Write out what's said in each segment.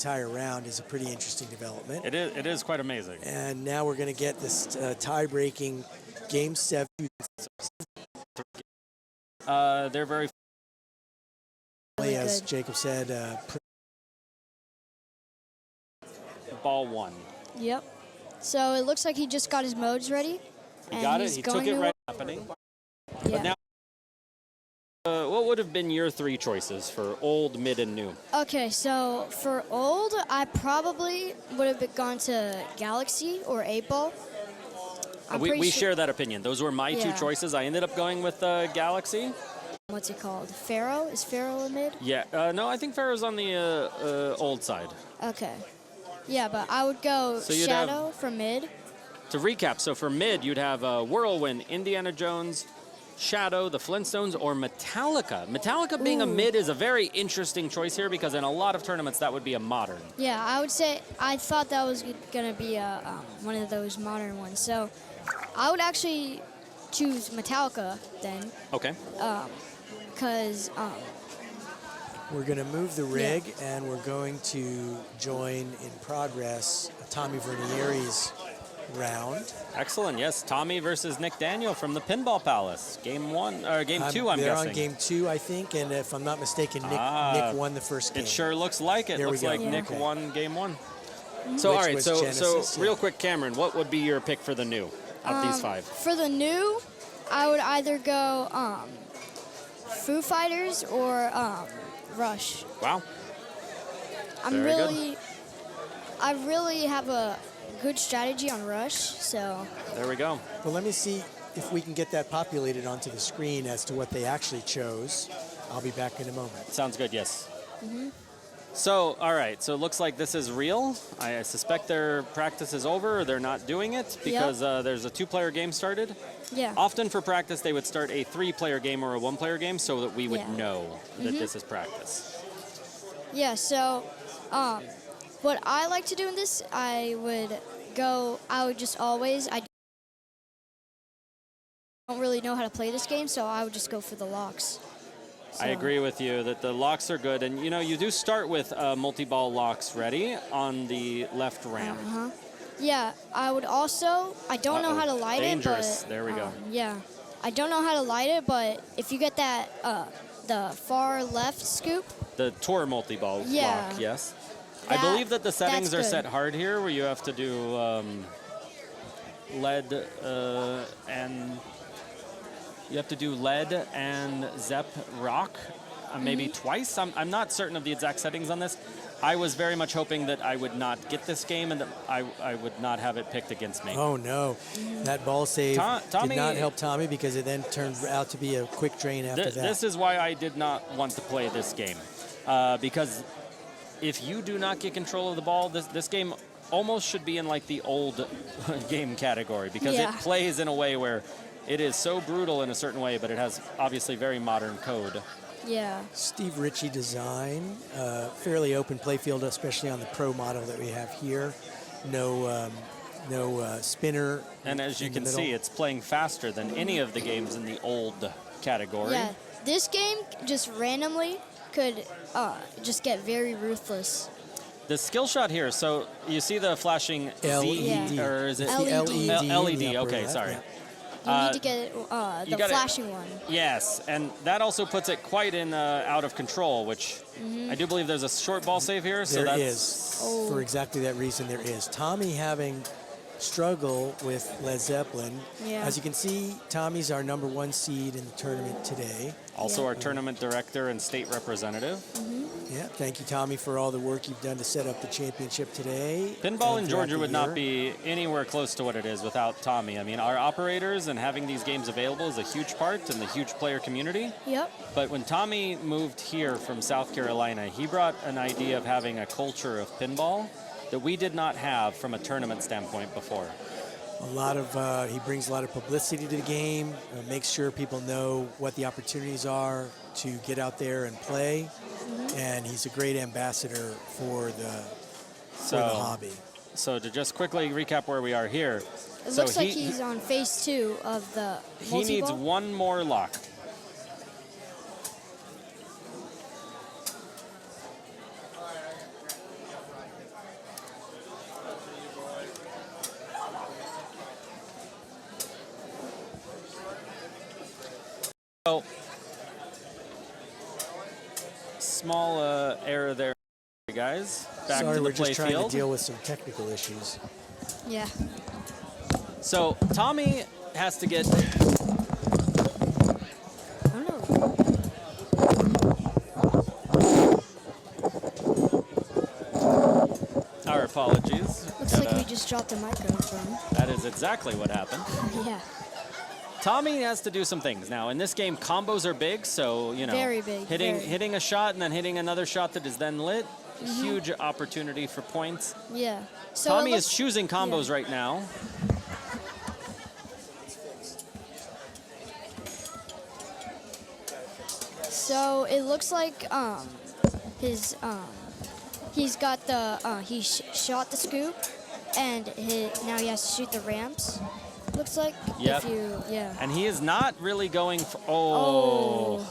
entire round is a pretty interesting development. It is quite amazing. And now we're going to get this tie-breaking Game 7. They're very... As Jacob said, ball 1. Yep. So it looks like he just got his modes ready. He got it. He took it right happening. Yeah. But now, what would have been your 3 choices for old, mid, and new? Okay, so for old, I probably would have gone to Galaxy or 8-Ball. We share that opinion. Those were my 2 choices. I ended up going with Galaxy. What's it called? Pharaoh? Is Pharaoh a mid? Yeah. No, I think Pharaoh's on the old side. Okay. Yeah, but I would go Shadow for mid. To recap, so for mid, you'd have Whirlwind, Indiana Jones, Shadow, the Flintstones, or Metallica. Metallica being a mid is a very interesting choice here because in a lot of tournaments, that would be a modern. Yeah, I would say I thought that was going to be one of those modern ones. So I would actually choose Metallica then. Okay. Because... we're going to move the rig, and we're going to join in progress Tommy Vernieri's round. Excellent. Yes, Tommy versus Nick Daniel from the Pinball Palace. Game 1 or Game 2, I'm they're guessing. on Game 2, I think, and if I'm not mistaken, Nick won the first game. It sure looks like it. There looks like Nick won Game 1. So Which all right, was so Genesis, real quick, Cameron, what would be your pick for the new of these 5? For the new, I would either go Foo Fighters or Rush. Wow. I really have a good strategy on Rush, so. There we go. Well, let me see if we can get that populated onto the screen as to what they actually chose. I'll be back in a moment. Sounds good, yes. So, all right, so it looks like this is real. I suspect their practice is over, or they're not doing it because there's a 2-player game started. Yeah. Often for practice, they would start a 3-player game or a 1-player game so that we would know that this is practice. Yeah, so what I like to do in this, I would just always, I don't really know how to play this game, so I would just go for the locks. So. I agree with you that the locks are good. And, you know, you do start with multi-ball locks ready on the left ramp. Yeah, I would also, I don't know how to light Dangerous. it. But, there we go. Yeah, I don't know how to light it, but if you get that, the far left scoop. The tour multi-ball lock, yes. I believe that the settings are set hard here where you have to do lead and... You have to do lead and Zep rock, maybe twice. I'm not certain of the exact settings on this. I was very much hoping that I would not get this game and that I would not have it picked against me. Oh, no. That ball save Tommy, did not help Tommy because it then turned out to be a quick drain after that. This is why I did not want to play this game. Because if you do not get control of the ball, this game almost should be in like the old game category because it plays in a way where it is so brutal in a certain way, but it has obviously very modern code. Yeah. Steve Ritchie design, fairly open playfield, especially on the pro model that we have here. No spinner. And as you can see, it's playing faster than any of the games in the old category. Yeah, this game just randomly could just get very ruthless. The skill shot here, so you see the flashing LED, or is it LED? LED, okay, sorry. Yeah. You need to get the flashing one. Yes, and that also puts it quite in out of control, which I do believe there's a short ball save here. So there is. For exactly that reason, there is. Tommy having struggle with Led Zeppelin. Yeah. As you can see, Tommy's our #1 seed in the tournament today. Also our tournament director and state representative. Yeah, thank you, Tommy, for all the work you've done to set up the championship today. Pinball in Georgia would not be anywhere close to what it is without Tommy. I mean, our operators and having these games available is a huge part in the huge player community. Yep. But when Tommy moved here from South Carolina, he brought an idea of having a culture of pinball that we did not have from a tournament standpoint before. He brings a lot of publicity to the game, makes sure people know what the opportunities are to get out there and play, and he's a great ambassador for the hobby. So to just quickly recap where we are here. It looks like he's on phase 2 of the multi-ball. He needs one more lock. So, small error there, guys. Back Sorry, to the we're just trying playfield. to deal with some technical issues. Yeah. So Tommy has to get. Oh no. Our apologies. Looks like we just dropped the microphone. That is exactly what happened. Yeah. Tommy has to do some things now. In this game, combos are big, so you know, Very big, hitting a shot and then hitting another shot that is then lit. Huge opportunity for points. Yeah. So Tommy is choosing combos yeah. right now. So it looks like his he's got the he shot the scoop, and now he has to shoot the ramps. Looks like. Yep. Yeah. And he is not really going for. Oh.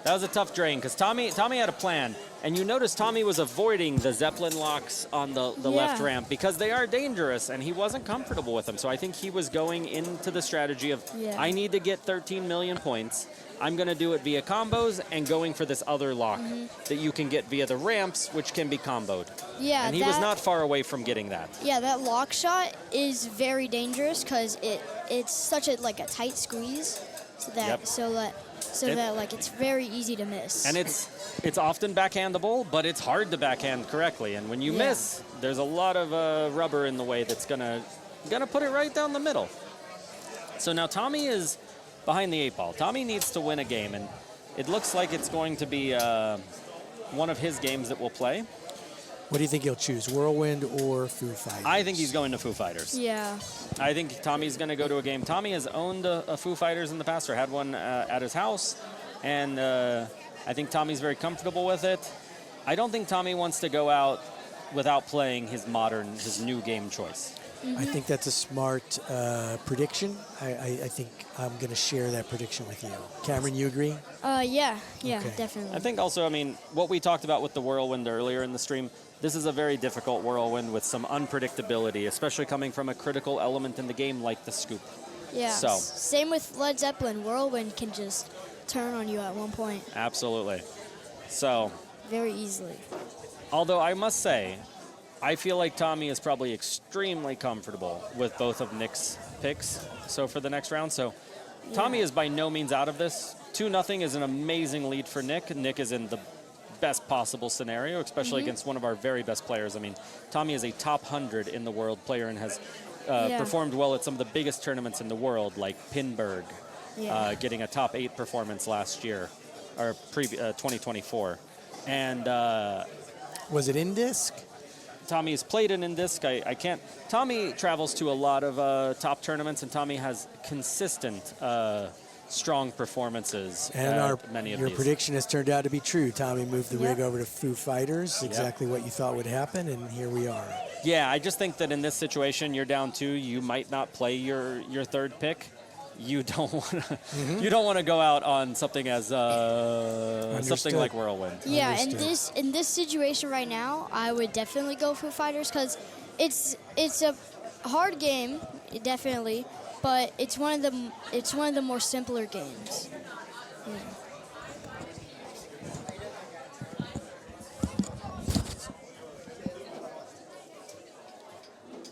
That was a tough drain because Tommy had a plan. And you notice Tommy was avoiding the Zeppelin locks on the left ramp because they are dangerous, and he wasn't comfortable with them. So I think he was going into the strategy of, I need to get 13 million points. I'm going to do it via combos and going for this other lock that you can get via the ramps, which can be comboed. Yeah. And he was not far away from getting that. Yeah, that lock shot is very dangerous because it's such a a tight squeeze, so that like it's very easy to miss. And it's often backhandable, but it's hard to backhand correctly. And when you miss, there's a lot of rubber in the way that's gonna put it right down the middle. So now Tommy is behind the 8-ball. Tommy needs to win a game, and it looks like it's going to be one of his games that we'll play. What do you think he'll choose, Whirlwind or Foo Fighters? I think he's going to Foo Fighters. Yeah. I think Tommy's going to go to a game. Tommy has owned a Foo Fighters in the past or had one at his house, and I think Tommy's very comfortable with it. I don't think Tommy wants to go out without playing his new game choice. I think that's a smart prediction. I think I'm going to share that prediction with you. Cameron, you agree? Yeah, Okay. definitely. I think also, what we talked about with the Whirlwind earlier in the stream, this is a very difficult Whirlwind with some unpredictability, especially coming from a critical element in the game like the scoop. Yeah. So. Same with Led Zeppelin. Whirlwind can just turn on you at one point. Absolutely. So. Very easily. Although I must say, I feel like Tommy is probably extremely comfortable with both of Nick's picks for the next round. So Tommy is by no means out of this. 2-0 is an amazing lead for Nick. Nick is in the best possible scenario, especially against one of our very best players. Tommy is a top 100 in the world player and has performed well at some of the biggest tournaments in the world, like Pinball, getting a top 8 performance last year, or 2024. And was it in disc? Tommy has played it in disc. I can't. Tommy travels to a lot of top tournaments, and Tommy has consistent, strong performances. And many of your these. prediction has turned out to be true. Tommy moved the rig over to Foo Fighters, exactly what you thought would happen, and here we are. Yeah, I just think that in this situation, you're down 2. You might not play your third pick. You don't want to go out on something as something like Whirlwind. Yeah, in this situation right now, I would definitely go Foo Fighters because it's a hard game, definitely, but it's one of the more simpler games. Yeah.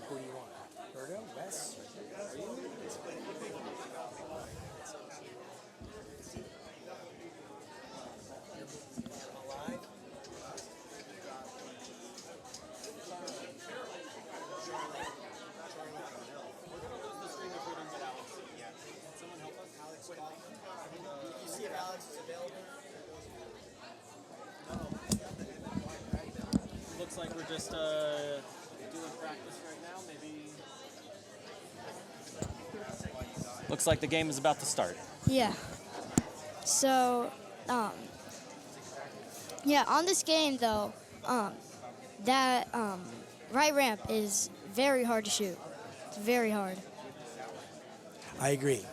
Who do you want? Berto? Wes? Looks like we're just doing practice right now. Maybe. Looks like the game is about to start. Yeah. So, on this game though, that right ramp is very hard to shoot. It's very hard. I agree.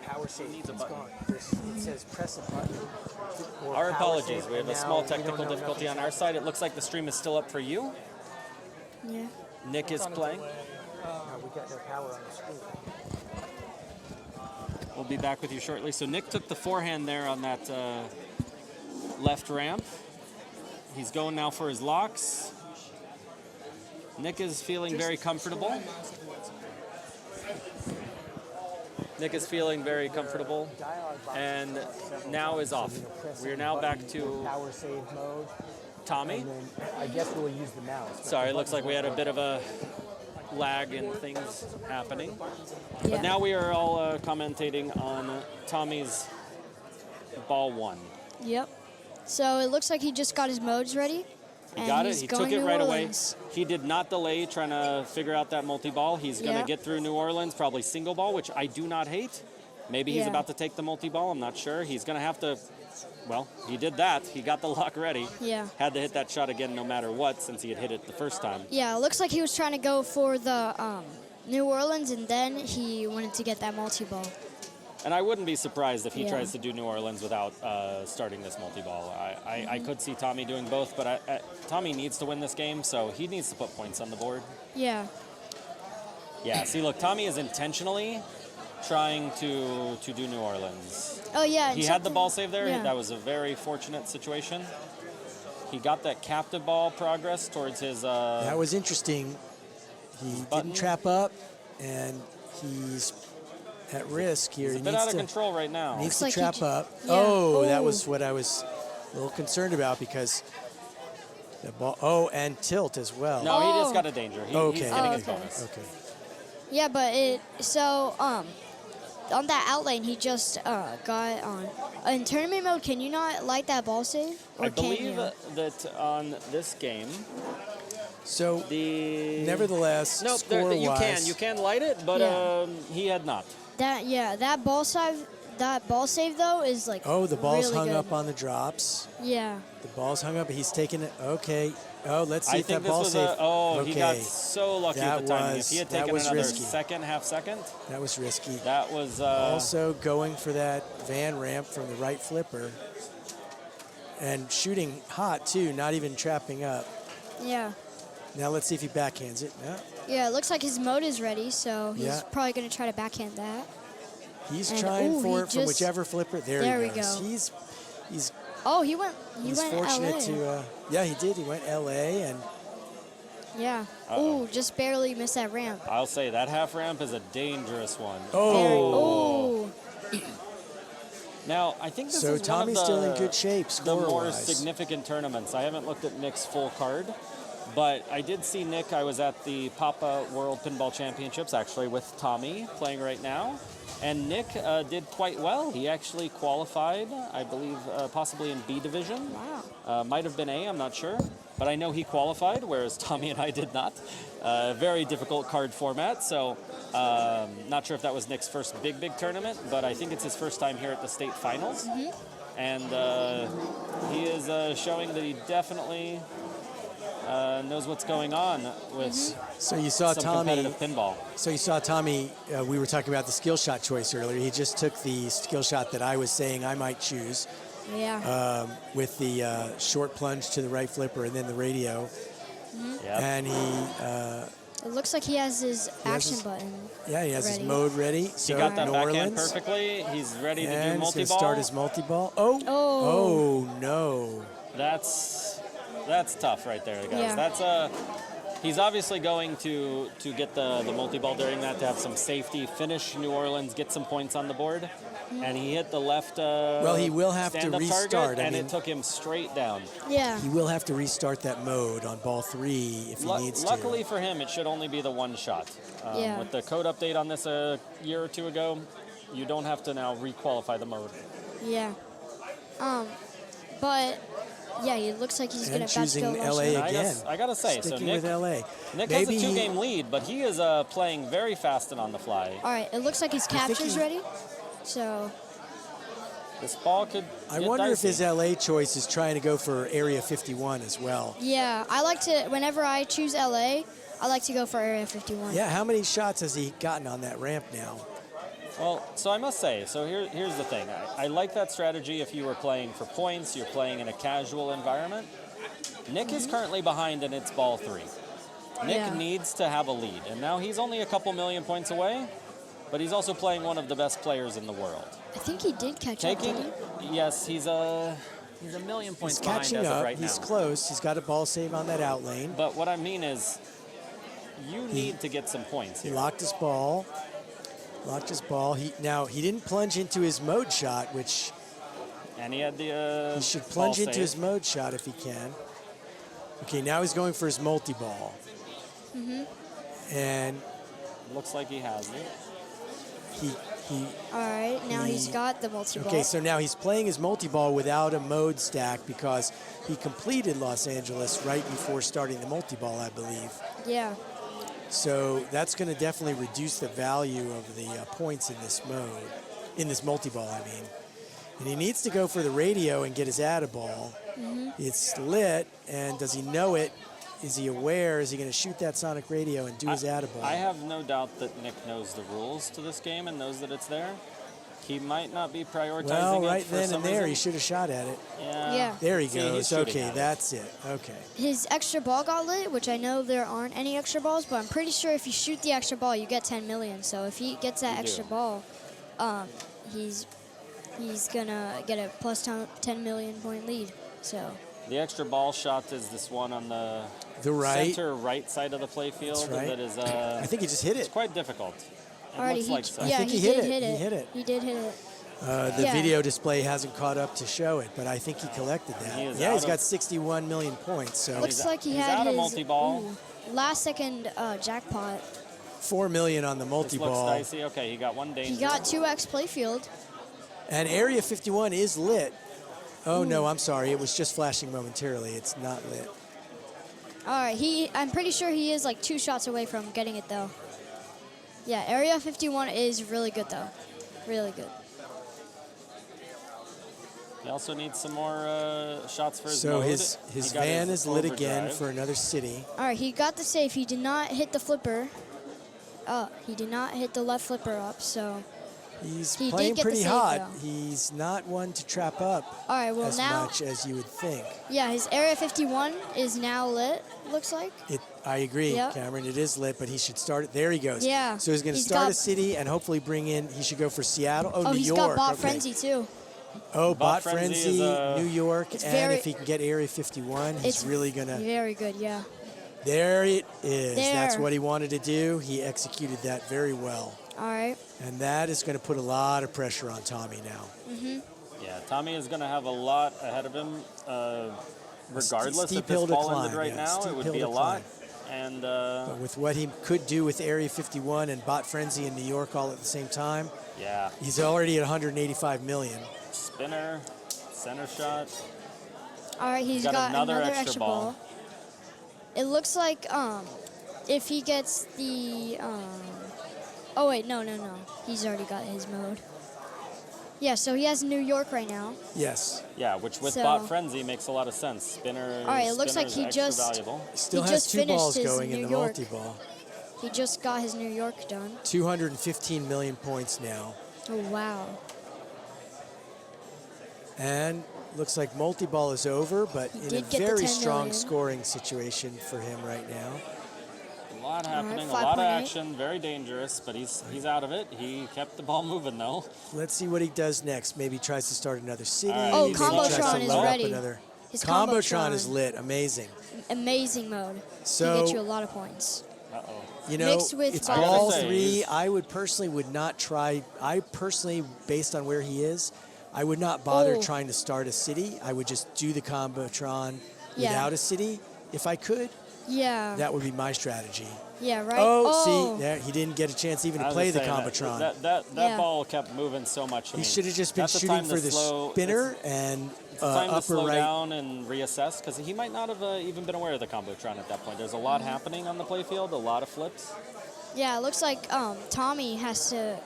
Power C needs a button. It says press a button. Our apologies. We have a small technical difficulty on our side. It looks like the stream is still up for you. Yeah. Nick is playing. We got no power on the screen. We'll be back with you shortly. So Nick took the forehand there on that left ramp. He's going now for his locks. Nick is feeling very comfortable. Nick is feeling very comfortable, and now is off. We're now back to power save mode. Tommy. And then I guess we'll use the mouse. Sorry, it looks like we had a bit of a lag in things happening. Yeah. But now we are all commentating on Tommy's ball 1. Yep. So it looks like he just got his modes ready. He got it. he's He going took it New right Orleans. away. He did not delay trying to figure out that multi-ball. He's going to Yeah. get through New Orleans, probably single ball, which I do not hate. Maybe he's Yeah. about to take the multi-ball. I'm not sure. He's going to have to, well, he did that. He got the lock ready. Yeah. Had to hit that shot again no matter what since he had hit it the first time. Yeah, it looks like he was trying to go for the New Orleans, and then he wanted to get that multi-ball. And I wouldn't be surprised if he Yeah. tries to do New Orleans without starting this multi-ball. I could see Tommy doing both, but Tommy needs to win this game, so he needs to put points on the board. Yeah. Yeah, see, look, Tommy is intentionally trying to do New Orleans. Oh, yeah. He had the ball save there. Yeah. That was a very fortunate situation. He got that captive ball progress towards his... That was interesting. He button. didn't trap up, and he's at risk here. He's a He bit needs out of to- control right now. Needs Looks to like he trap j- up. yeah. Oh, that Oh. was what I was a little concerned about because the ball. Oh, and tilt as well. No, he just Oh. got a danger. He's Okay. getting his okay. bonus. Okay. Yeah, but on that out lane, he just got on. In tournament mode, can you not light that ball save? Or I can believe you? that on this game, So, nevertheless, Nope, score-wise, you can light it, but Yeah. he had not. That ball save though is like. oh, the ball's really hung good. up on the drops. Yeah. The ball's hung up. He's taking it. Okay. Oh, let's see I if think that this ball was save. he got Okay. so lucky at the That timing. If was- he had that taken was another risky. half second, That was risky. that was Also going for that van ramp from the right flipper. And shooting hot, too, not even trapping up. Yeah. Now let's see if he backhands it. No, Yeah, it looks like his mode is ready, so he's Yeah. probably going to try to backhand that. he's And, trying ooh, for he it from just- whichever flipper. There There he we goes. go. He's Oh, he went fortunate LA. to. Yeah, he did. He went LA, and Yeah. Uh-oh. Ooh, just barely missed that ramp. I'll say that half ramp is a dangerous one. oh. Oh. Now, I think this So is Tommy's one of still in good shape the more score-wise. significant tournaments. I haven't looked at Nick's full card, but I did see Nick. I was at the Papa World Pinball Championships, actually, with Tommy playing right now. And Nick did quite well. He actually qualified, I believe, possibly in B division. Wow. Might have been A, I'm not sure. But I know he qualified, whereas Tommy and I did not. Very difficult card format, so not sure if that was Nick's first big tournament, but I think it's his first time here at the state finals. And he is showing that he definitely knows what's going on with So you saw some Tommy. competitive pinball. So you saw Tommy. We were talking about the skill shot choice earlier. He just took the skill shot that I was saying I might choose Yeah. with the short plunge to the right flipper and then the radio. Yep. And he, It looks like he has his action his- button. yeah, he has Ready. his mode ready. He So got that New backhand Orleans. perfectly. He's ready to do And he's going to multi-ball. start his multi-ball. Oh. Oh. Oh, no. That's tough right there, guys. Yeah. That's he's obviously going to get the multi-ball during that to have some safety, finish New Orleans, get some points on the board. And he hit the left Well, he will have to stand-up restart. target, I and mean- it took him straight down. Yeah. He will have to restart that mode on ball 3 if he needs to. Luckily for him, it should only be the one shot. Yeah. With the code update on this a year or two ago, you don't have to now re-qualify the mode. Yeah. But yeah, it looks like he's And gonna choosing back skill LA rush. again. I gotta say, so Sticking Nick, with LA. Nick Maybe has a he- 2-game lead, but he is playing very fast and on the fly. All right, it looks like his think capture's he- ready. So This ball could I get wonder if dicey. his LA choice is trying to go for Area 51 as well. yeah, I like to. Whenever I choose LA, I like to go for Area 51. Yeah, how many shots has he gotten on that ramp now? Well, so I must say, so here's the thing. I like that strategy if you were playing for points, you're playing in a casual environment. Nick is currently behind and it's ball 3. Nick Yeah. needs to have a lead, and now he's only a couple million points away. but he's also playing one of the best players in the world. I think he did catch up, Taking, didn't he? yes, he's a million points He's behind catching as up. of right He's now. close. He's got a ball save on that out lane. But what I mean is, you need to get some points He here. locked his ball. Now he didn't plunge into his mode shot, which And he had the he should plunge ball into save. his mode shot if he can. Okay, now he's going for his multi-ball. And Looks like he has it. he All right, now he's He- got the multi-ball. okay, so now he's playing his multi-ball without a mode stack because he completed Los Angeles right before starting the multi-ball, I believe. Yeah. So that's going to definitely reduce the value of the points in this mode, in this multi-ball, I mean. And he needs to go for the radio and get his add-a-ball. It's lit, and does he know it? Is he aware? Is he going to shoot that sonic radio and do his add-a-ball? I have no doubt that Nick knows the rules to this game and knows that it's there. He might not be prioritizing Well, it right for then some and there, reason. he should have shot at it. Yeah. There he See, he's goes. shooting Okay, at it. that's it. Okay. His extra ball got lit, which I know there aren't any extra balls, but I'm pretty sure if you shoot the extra ball, you get 10 million. So if he gets that You extra do. ball, he's gonna get a plus 10 million point lead. So The extra ball shot is this one on the right. center right side of the play field. That's right. That is I think he just hit it's it. quite difficult. It already looks like so. I yeah, think he he hit did it. hit He it. hit it. He did hit it. The Yeah. video display hasn't caught up to show it, but I think he collected that. He is Yeah, out he's of- got 61 million points, so Looks like he he's had out of his multi-ball. last second jackpot. 4 million on the This looks multi-ball. dicey. Okay, he got one danger. He got 2x playfield. And Area 51 is lit. Oh, no, I'm sorry. It was just flashing momentarily. It's not lit. All right, I'm pretty sure he is like 2 shots away from getting it though. Yeah, Area 51 is really good though, really good. He also needs some more shots for his So mode. his He got van his is lit again overdrive. for another city. All right, he got the save. He did not hit the flipper. He did not hit the left flipper up. So, He's He did playing get the pretty save, hot. though. He's not one to trap up all right, well as now, much as you would think. yeah, his Area 51 is now lit. Looks like. I agree, Yep. Cameron. It is lit, but he should start it. There he goes. Yeah. So he's going to He's start got- a city and hopefully bring in. He should go for Seattle. Oh, New He's York. got Bot okay. Frenzy too. Oh, Bot Bot Frenzy Frenzy, is, New York, It's and very- if he can get Area 51, he's It's really going to. Very good, yeah. There it is. That's There. what he wanted to do. He executed that very well. All right. And that is going to put a lot of pressure on Tommy now. Yeah, Tommy is going to have a lot ahead of him, regardless steep if this hill to ball climb, ended right yeah, now. steep It would hill be to a lot. climb. And But with what he could do with Area 51 and Bot Frenzy in New York all at the same time, yeah, he's already at 185 million. spinner, center shot. All right, he's got got another another extra ball. It looks like if he gets the oh wait, no. He's already got his mode. Yeah, so he has New York right now. Yes. Yeah, which with So- Bot Frenzy makes a lot of sense. Spinner. All right, it looks like spinner's he extra just- valuable. Still He has just 2 finished balls his going in New the York. multi-ball. He just got his New York done. 215 million points now. Oh wow. And looks like multi-ball is over, but He in a did get the very 10 strong million. scoring situation for him right now. A lot happening, a 5.8. lot of action, very dangerous, but he's out of it. He kept the ball moving though. Let's see what he does next. Maybe he tries to start another city. All right, Oh, he's Maybe he tries to Combotron is load up ready. another. His Combotron is Combotron. lit. Amazing. Amazing mode. So- he gets you a lot of points. Uh-oh. You know, Mixed with it's Bot ball Frenzy. 3. I would personally would not try. I personally, based on where he is, I would not bother Oh. trying to start a city. I would just do the Combotron Yeah. without a city. If I could, Yeah. that would be my strategy. Yeah, right? Oh, see, there, he didn't get a chance even I to was play the gonna say, Combotron. That Yeah. ball kept moving so much. I He mean, should have just been that's the shooting time for to the slow- spinner and It's time to upper slow right. down and reassess because he might not have even been aware of the Combotron at that point. There's a lot happening on the playfield, a lot of flips. Yeah, it looks like Tommy has to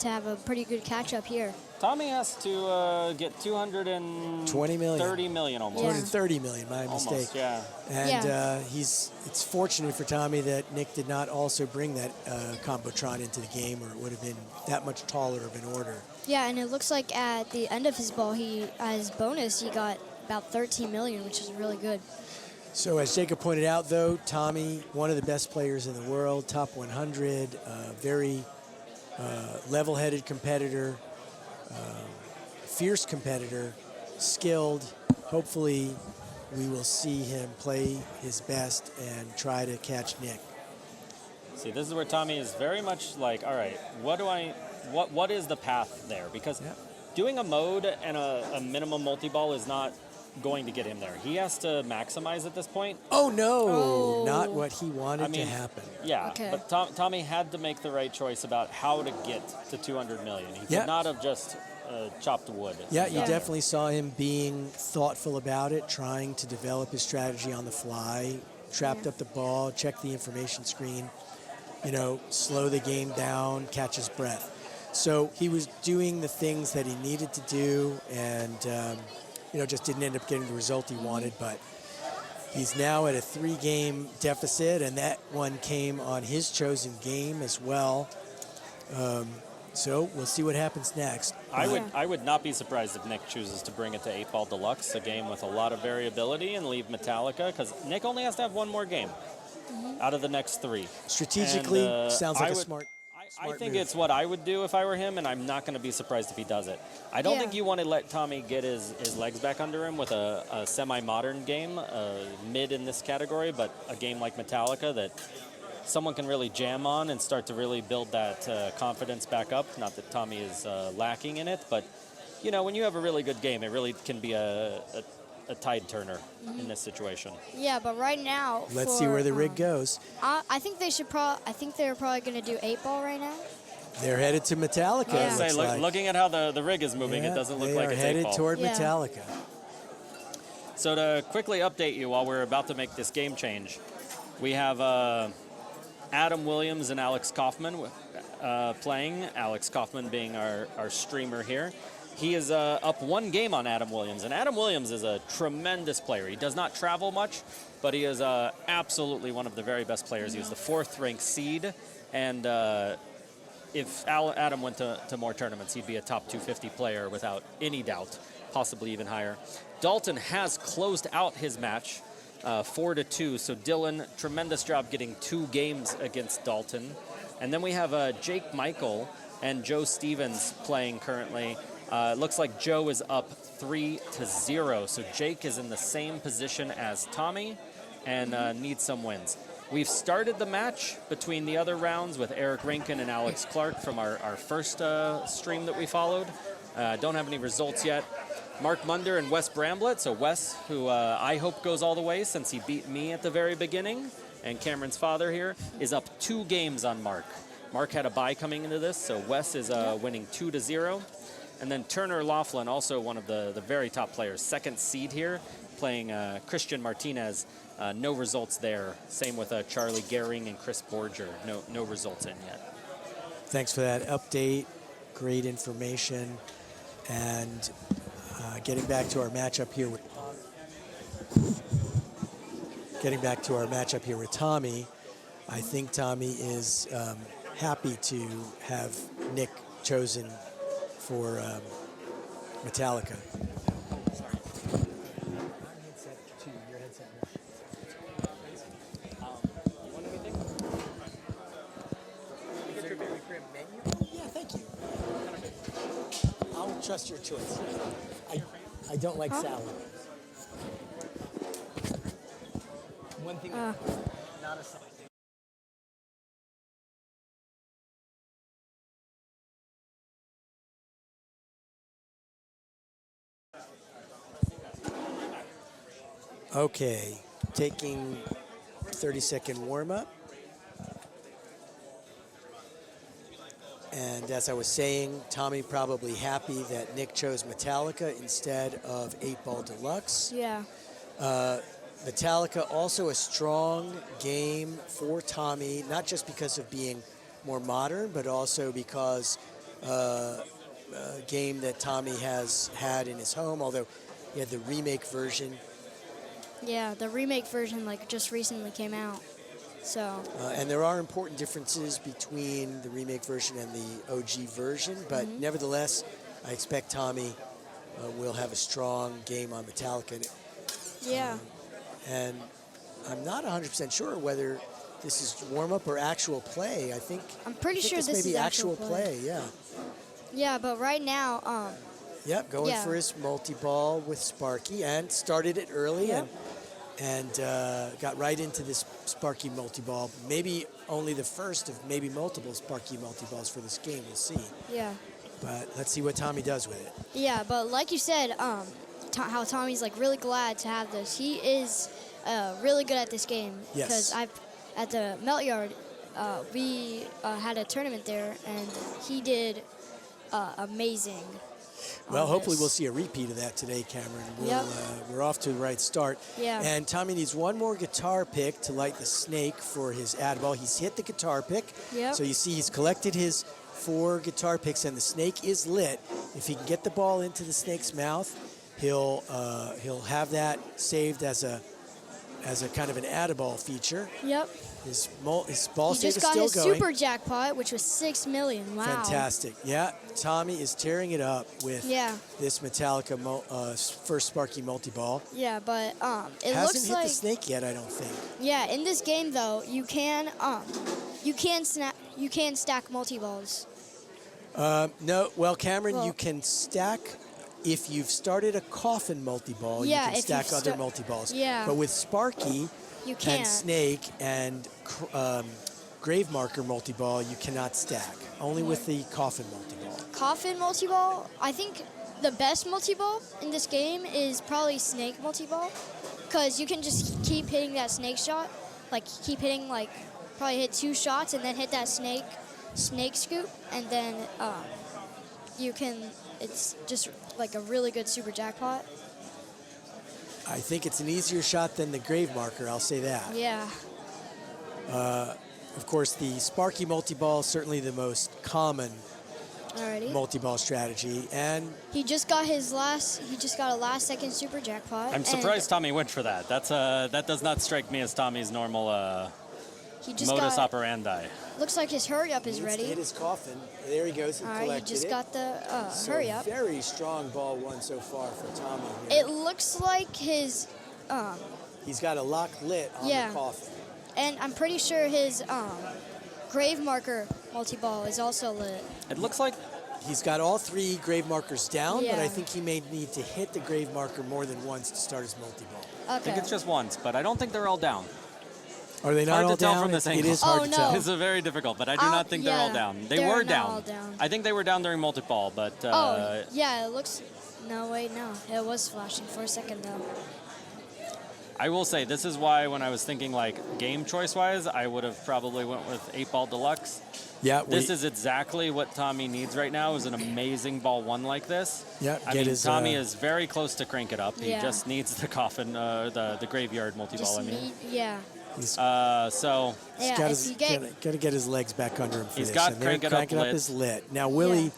have a pretty good catch up here. Tommy has to get 20 million. 30 million almost. Yeah. 230 million, my Almost, mistake. yeah. And Yeah. it's fortunate for Tommy that Nick did not also bring that Combotron into the game, or it would have been that much taller of an order. Yeah, and it looks like at the end of his ball, as bonus, he got about 13 million, which is really good. So as Jacob pointed out, though, Tommy, one of the best players in the world, top 100, very level-headed competitor, fierce competitor, skilled. Hopefully, we will see him play his best and try to catch Nick. See, this is where Tommy is very much like, all right, what is the path there? Because doing a mode and a minimum multi-ball is not going to get him there. He has to maximize at this point. Oh, no, not what he wanted to happen. Yeah, Okay. but Tommy had to make the right choice about how to get to 200 million. He could not have just chopped wood. Yeah, you definitely saw him being thoughtful about it, trying to develop his strategy on the fly, trapped up the ball, checked the information screen, slow the game down, catch his breath. So he was doing the things that he needed to do and, just didn't end up getting the result he wanted. But he's now at a 3-game deficit, and that one came on his chosen game as well. So we'll see what happens next. I would not be surprised if Nick chooses to bring it to 8-Ball Deluxe, a game with a lot of variability, and leave Metallica, because Nick only has to have one more game out of the next 3. Strategically, sounds like a smart I think move. it's what I would do if I were him, and I'm not going to be surprised if he does it. I don't think you want to let Tommy get his legs back under him with a semi-modern game, mid in this category, but a game like Metallica that someone can really jam on and start to really build that confidence back up. Not that Tommy is lacking in it, but when you have a really good game, it really can be a tide turner in this situation. Yeah, but right now, let's see where the rig goes. I think they should I think they're probably going to do 8-ball right now. They're headed to Metallica. Yeah. It looks like. Looking at how the rig is moving, it doesn't look like it's 8-ball. They are headed toward Yeah. Metallica. So to quickly update you while we're about to make this game change, we have Adam Williams and Alex Kaufman playing. Alex Kaufman being our streamer here. He is up 1 game on Adam Williams, and Adam Williams is a tremendous player. He does not travel much, but he is absolutely one of the very best players. He was the 4th-ranked seed, and if Adam went to more tournaments, he'd be a top 250 player without any doubt, possibly even higher. Dalton has closed out his match 4-2, so Dylan, tremendous job getting 2 games against Dalton. And then we have Jake Michael and Joe Stevens playing currently. It looks like Joe is up 3-0, so Jake is in the same position as Tommy and needs some wins. We've started the match between the other rounds with Eric Rankin and Alex Clark from our first stream that we followed. Don't have any results yet. Mark Munder and Wes Bramblett, so Wes, who I hope goes all the way since he beat me at the very beginning, and Cameron's father here, is up 2 games on Mark. Mark had a bye coming into this, so Wes is winning 2-0. And then Turner Laughlin, also one of the very top players, 2nd seed here, playing Christian Martinez. No results there. Same with Charlie Gehring and Chris Borger. No results in yet. Thanks for that update. Great information. And getting back to our matchup here with Tommy, I think Tommy is happy to have Nick chosen for Metallica. Yeah, thank you. I'll trust your choice. I don't like salad. One thing, not a salad. Okay, taking 30-second warm-up. And as I was saying, Tommy probably happy that Nick chose Metallica instead of 8-Ball Deluxe. Yeah. Metallica also a strong game for Tommy, not just because of being more modern, but also because a game that Tommy has had in his home, although he had the remake version. Yeah, the remake version just recently came out. So. And there are important differences between the remake version and the OG version, but nevertheless, I expect Tommy will have a strong game on Metallica. Yeah. And I'm not 100% sure whether this is warm-up or actual play. I'm pretty sure this this may is be actual play. yeah. Yeah, but right now, Yep, going for his multi-ball with Sparky and started it early and got right into this Sparky multi-ball. Maybe only the first of maybe multiple Sparky multi-balls for this game. We'll see. Yeah. But let's see what Tommy does with it. Yeah, but like you said, how Tommy's like really glad to have this. He is really good at this game. Yes. Because at the Melt Yard, we had a tournament there, and he did amazing. Well, hopefully we'll see a repeat of that today, Cameron. We're off to the right start. Yeah. And Tommy needs one more guitar pick to light the snake for his ad ball. He's hit the guitar pick. Yep. So you see he's collected his 4 guitar picks, and the snake is lit. If he can get the ball into the snake's mouth, he'll have that saved as a kind of an ad ball feature. Yep. His ball He save is just got still his going. super jackpot, which was $6 million. Wow. Fantastic. Yeah, Tommy is tearing it up with this Metallica first Sparky multi-ball. Yeah, but it Hasn't looks hit like the snake yet, I don't think. Yeah, in this game though, you can stack multi-balls. No, well, Cameron, Well- you can stack. If you've started a coffin multi-ball, Yeah, you can if stack you've other multi-balls. Yeah. But with Sparky You can't. and Snake and Grave Marker multi-ball, you cannot stack. Only with the coffin multi-ball. Coffin multi-ball, I think the best multi-ball in this game is probably snake multi-ball, because you can just keep hitting that snake shot, like keep hitting, like probably hit 2 shots and then hit that snake scoop, and then it's just like a really good super jackpot. I think it's an easier shot than the Grave Marker, I'll say that. Yeah. Of course, the Sparky multi-ball is certainly the most common Alrighty. multi-ball strategy, and He just got a last second super jackpot. I'm and surprised Tommy went for that. That does not strike me as Tommy's normal he just modus got, operandi. looks like his hurry up is hit ready. his coffin. There he goes. He All right, he collected just it. got the So hurry up. Very strong ball one so far for Tommy here. It looks like his, He's got a lock lit on Yeah. the coffin. and I'm pretty sure his Grave Marker multi-ball is also lit. It looks like He's got all 3 Grave Markers down, but Yeah. I think he may need to hit the Grave Marker more than once to start his multi-ball. Okay. I think it's just once, but I don't think they're all down. Are they not Hard all to tell down? from this It angle. is hard Oh, to no. tell. It's very difficult, but I do not think they're all yeah, down. They they're were not down. all down. I think they were down during multi-ball, but Yeah, it looks. No, wait, no. It was flashing for a second though. I will say this is why when I was thinking like game choice-wise, I would have probably went with 8-Ball Deluxe. Yeah, This is exactly what Tommy needs right now, is an amazing ball 1 like this. Yeah, I get mean, his, Tommy is very close to crank it up. He Yeah. just needs the coffin, the graveyard multi-ball, Just I mean. yeah. He's So Yeah, got if you get to get his legs back under him for He's this. got and there, Crank It Up Crank It Up lit. is lit. Now, Willie,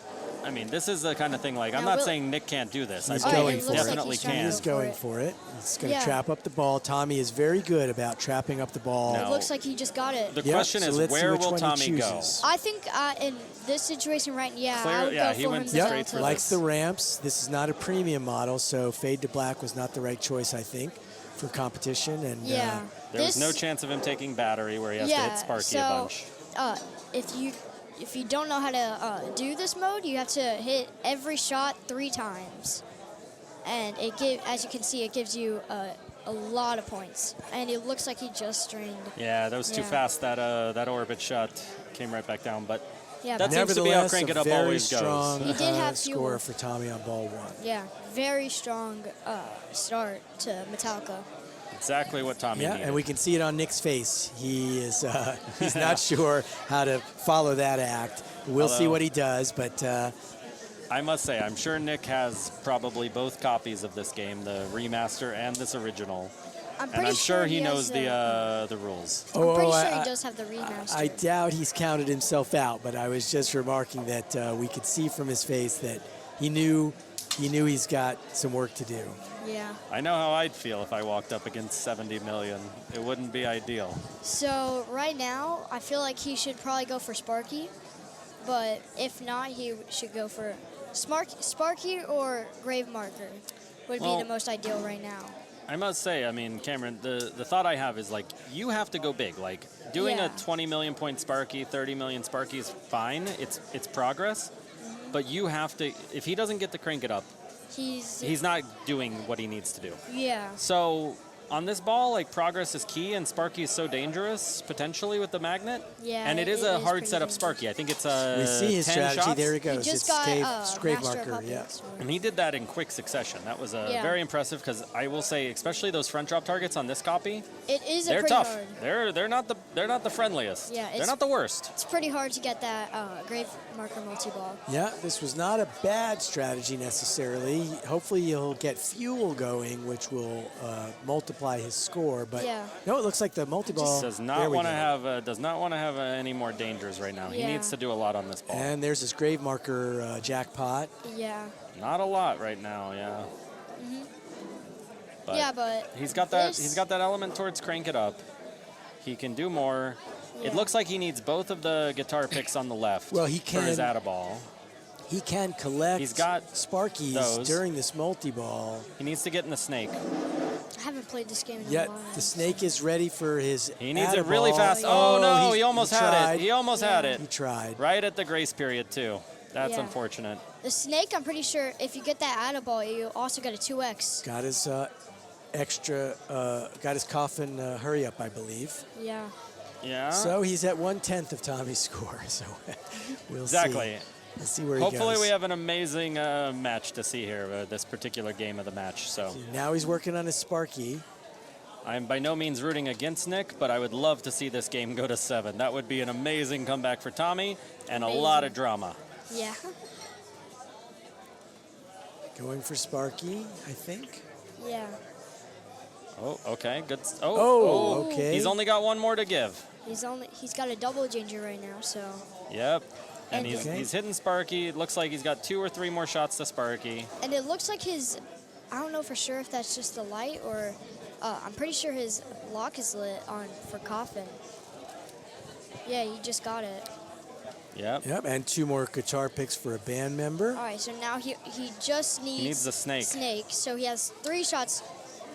I mean, this is the kind of thing like, I'm Now, not Will- saying Nick can't do this. I He's believe going he for it. definitely He's trying to can. he's for going it. for it. He's going to Yeah. trap up the ball. Tommy is very good about trapping up the ball. No. It looks like he just got it. The Yep, question so is, let's see where which will one he Tommy go? chooses. I think in this situation right, I would yeah, go he for went him straight to Yep, for likes this. the ramps. This is not a premium model, so Fade to Black was not the right choice, I think, for competition. And Yeah. There was no This- chance of him taking battery where he has to hit Sparky a bunch. If you don't know how to do this mode, you have to hit every shot 3 times, and as you can see, it gives you a lot of points. And it looks like he just strained. Yeah, that was too Yeah. fast. That orbit shot came right back down. But Yeah, That but- seems to be how nevertheless, Crank It a Up very always goes. strong He did have score fuel. for Tommy on ball 1. yeah, very strong start to Metallica. exactly what Tommy Yeah, needed. and we can see it on Nick's face. He is he's not sure how to follow that act. We'll see Although- what he does, but I must say, I'm sure Nick has probably both copies of this game, the remaster and this original. I'm And pretty I'm sure he has knows the rules. I'm pretty sure I- he does have the remaster. I doubt he's counted himself out, but I was just remarking that we could see from his face that he knew he's got some work to do. yeah. I know how I'd feel if I walked up against 70 million. It wouldn't be ideal. So right now, I feel like he should probably go for Sparky, but if not, he should go for Sparky or Grave Marker would Well- be the most ideal right now. I must say, I mean, Cameron, the thought I have is like you have to go big. Like doing a 20 million point Sparky, 30 million Sparky is fine. It's progress, but you have to. If he doesn't get to crank it up, he's not doing what he needs to do. Yeah. So on this ball, like progress is key, and Sparky is so dangerous potentially with the magnet. Yeah. And it is a hard pretty setup dangerous. Sparky. I think it's a We see his 10 strategy. shots. There he He goes. just It's got scrape Master of marker. Yeah. Puppets. And he did that in quick succession. That was very impressive because I will say, especially those front drop targets on this copy, It is they're pretty tough. hard. They're not the friendliest. Yeah, they're not the worst. It's pretty hard to get that grave marker multi-ball. Yeah, this was not a bad strategy necessarily. Hopefully he'll get fuel going, which will multiply his score. But no, it looks like the multi-ball. Does not want to have any more dangers right now. He Yeah. needs to do a lot on this ball. And there's his grave marker jackpot. Yeah. Not a lot right now. Yeah. But Yeah, but he's got that. He's got that element towards crank it up. He can do more. Yeah. It looks like he needs both of the guitar picks on the left. Well, he for his can- atta ball. He can collect He's got Sparkies those. during this multi-ball. He needs to get in the snake. I haven't played this game in a Yet while. the snake is ready for his He needs atta it really ball. fast. Oh, no, he he almost had tried. it. He almost had it. He tried. Right at the grace period, too. That's Yeah. unfortunate. The snake, I'm pretty sure if you get that atta ball, you also get a 2x. Got his got his coffin hurry up, I believe. Yeah. Yeah. So he's at 1/10 of Tommy's score. So we'll exactly. see. Let's see where Hopefully he goes. we have an amazing match to see here, this particular game of the match. So Now he's working on his Sparky. I'm by no means rooting against Nick, but I would love to see this game go to 7. That would be an amazing comeback for Tommy and a lot of drama. Yeah. Going for Sparky, I think. Yeah. Oh, okay, good. Oh, okay. He's only got one more to give. He's got a double ginger right now, so. Yep. And And he's hitting Sparky. It looks like he's got 2 or 3 more shots to Sparky. And it looks like I don't know for sure if that's just the light or I'm pretty sure his lock is lit on for Coffin. Yeah, he just got it. Yep. Yep, and 2 more guitar picks for a band member. All right, so now he just needs. He needs the snake. Snake. So he has 3 shots.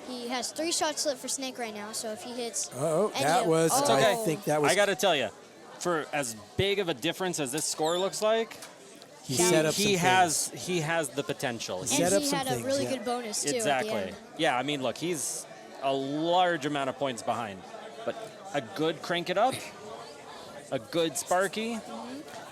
He has 3 shots lit for snake right now. So if he hits. Oh, any that of- was. Oh. I think that was. I got to tell you, for as big of a difference as this score looks like, he set up. he some has the potential. And set up he some had things, a really yeah. good bonus too. At the Exactly. end. Yeah, I mean, look, he's a large amount of points behind, but a good crank it up, a good Sparky.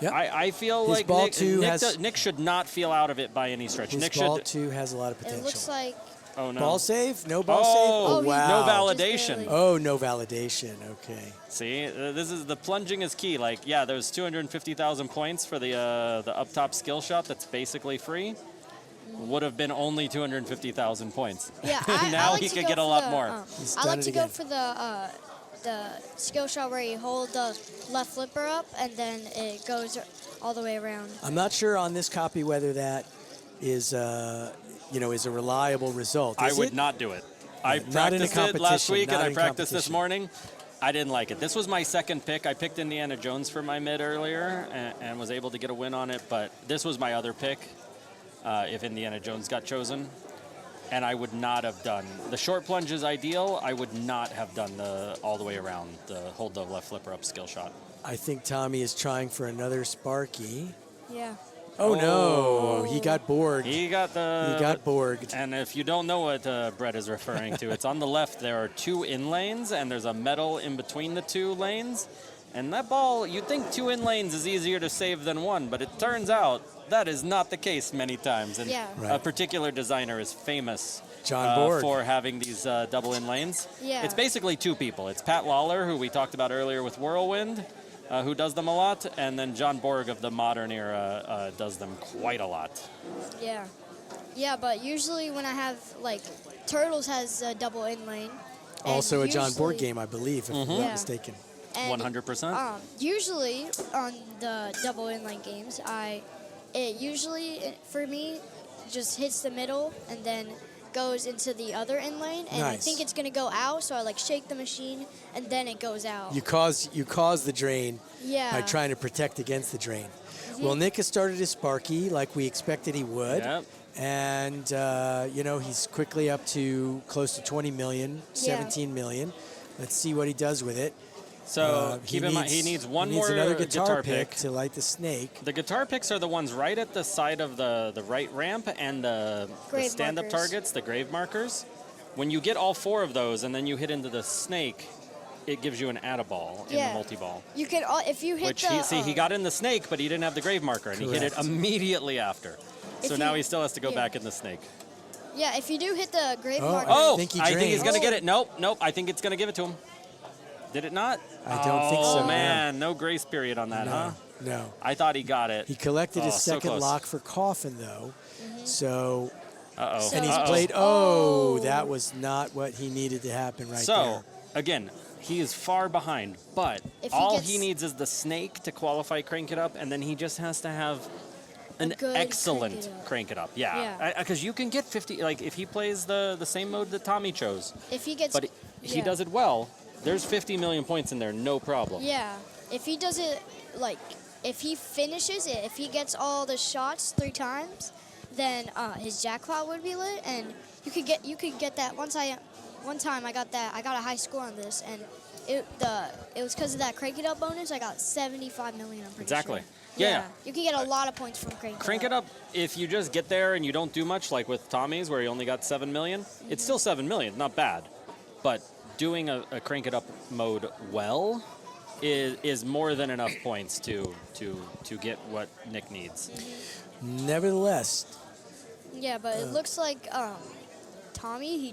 Yep. I feel His like ball Nick, two Nick, has- Nick should not feel out of it by any stretch. His Nick ball should. too has a lot of It potential. looks like. Oh no. Ball save? No ball Oh, save? Oh, he- wow. No validation. barely. Oh, no validation. Okay. See, this is the plunging is key. Like, yeah, there's 250,000 points for the up top skill shot. That's basically free. Would have been only 250,000 points. Yeah, now I like he to could go get a for lot the, more. He's I done like it to go again. for the skill shot where you hold the left flipper up and then it goes all the way around. I'm not sure on this copy whether that is, is a reliable result. I Is would it? not do it. I Not in a practiced it last competition, week and not I in practiced this competition. morning. I didn't like it. This was my second pick. I picked Indiana Jones for my mid earlier and was able to get a win on it, but this was my other pick if Indiana Jones got chosen. And I would not have done the short plunge is ideal. I would not have done the all the way around the hold the left flipper up skill shot. I think Tommy is trying for another Sparky. Yeah. Oh, no. Oh. He got Borged. He got Borged. And if you don't know what Brett is referring to, it's on the left. There are 2 in lanes, and there's a metal in between the 2 lanes. And that ball, you'd think 2 in lanes is easier to save than 1, but it turns out that is not the case many times. And Yeah. Right. a particular designer is famous John Borg. for having these double in lanes. Yeah. It's basically 2 people. It's Pat Lawler, who we talked about earlier with Whirlwind, who does them a lot, and then John Borg of the modern era does them quite a lot. Yeah. Yeah, but usually when I have, like, Turtles has a double in lane. and Also a John Borg usually- game, I believe, if I'm Mm-hmm. not Yeah. mistaken. and, 100%. Usually on the double inline games, for me, just hits the middle and then goes into the other in lane, and I Nice. think it's gonna go out. So I like shake the machine, and then it goes out. You cause the drain Yeah. by trying to protect against the drain. Well, Nick has started his Sparky like we expected he would. Yep. And, he's quickly up to close to 20 million, 17 million. Let's see what he does with it. So keep in mind, he needs one more another guitar pick pick. to light the snake. The guitar picks are the ones right at the side of the right ramp and the Grave stand-up markers. targets, the grave markers. When you get all 4 of those and then you hit into the snake, it gives you an add-a-ball in the multi-ball. You could if you hit Which the he got in the snake, but he didn't have the grave marker, and he hit it Correct. immediately after. So If now you- he still has to go yeah. back in the snake. Yeah, if you do hit the grave Oh, marker. Oh, think he I think he's drains. going to get it. Nope. I think it's going to give it to him. Did it not? I don't think so. Oh, man. No grace period on that, huh? No. I thought he got it. He collected his so second close. lock for Coffin, though. So, Uh-oh. and he's Uh-oh. played. Oh, that was not what he needed to happen right So, there. again, he is far behind, but If he all gets- he needs is the snake to qualify Crank It Up, and then he just has to have an good excellent Crank It Up. Yeah. Because you can get 50, like if he plays the same mode that Tommy chose, If he gets. but he does it well, there's 50 million points in there, no problem. Yeah, if he does it if he finishes it, if he gets all the shots 3 times, then his jackpot would be lit, and you could get that. One time I got that. I got a high score on this, and it was because of that Crank It Up bonus. I got 75 million. I'm pretty Exactly. sure. Yeah. You can get a lot of points from Crank It Up, if you just get there and you don't do much, like with Tommy's where he only got 7 million, it's still 7 million, not bad. But doing a Crank It Up mode well is more than enough points to get what Nick needs. Nevertheless, Yeah, but it looks like Tommy.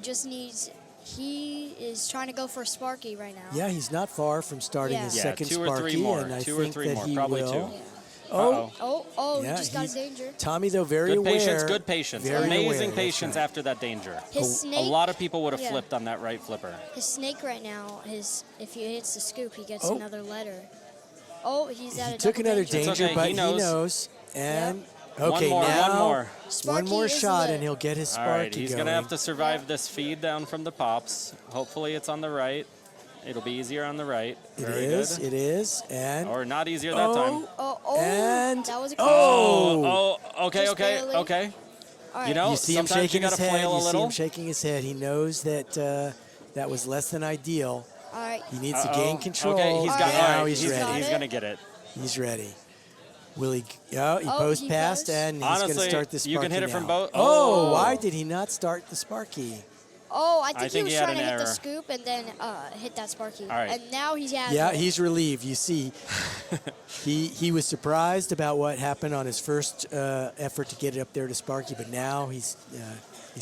He is trying to go for a Sparky right now. yeah, he's not far from starting Yeah. his Yeah, second 2 or 3 Sparky, more. and I 2 or think 3 that more, he probably will. 2. Oh, Oh, yeah, he just got a he's- danger. Tommy, though, very Good aware. patience, good patience. very Amazing aware, that's patience right. after that danger. His snake. A lot of people would have yeah. flipped on that right flipper. His snake right now, if he hits the scoop, he gets Oh. another letter. Oh, he's at He a took double another danger. It's danger, okay, but he knows. And Yep. okay, one more, now one more. Sparky one more is shot, lit. and he'll get his All Sparky right, he's going. going to have to survive Yeah. this feed down from the pops. Hopefully it's on the right. It'll be easier on the right. Very good. It is, and Or not easier that time. Oh, and that was a close oh, Okay, Just okay, barely. okay. All right. You know, you see him sometimes you shaking got his to head. flail a You see little. him shaking his head. He knows that that was less than ideal. All right. He needs to gain control. Okay, he's got now all right, he's he's ready. He's going to get it. He's ready. Will he? Yeah, he Oh, post he passed, does. and he's going to Honestly, start the Sparky you can hit it from now. both- Oh, oh. why did he not start the Sparky? Oh, I think I he think was he had trying to an hit the error. scoop and then hit that Sparky. All right. And now he's at Yeah, it. he's relieved. You see, he was surprised about what happened on his first effort to get it up there to Sparky, but now he's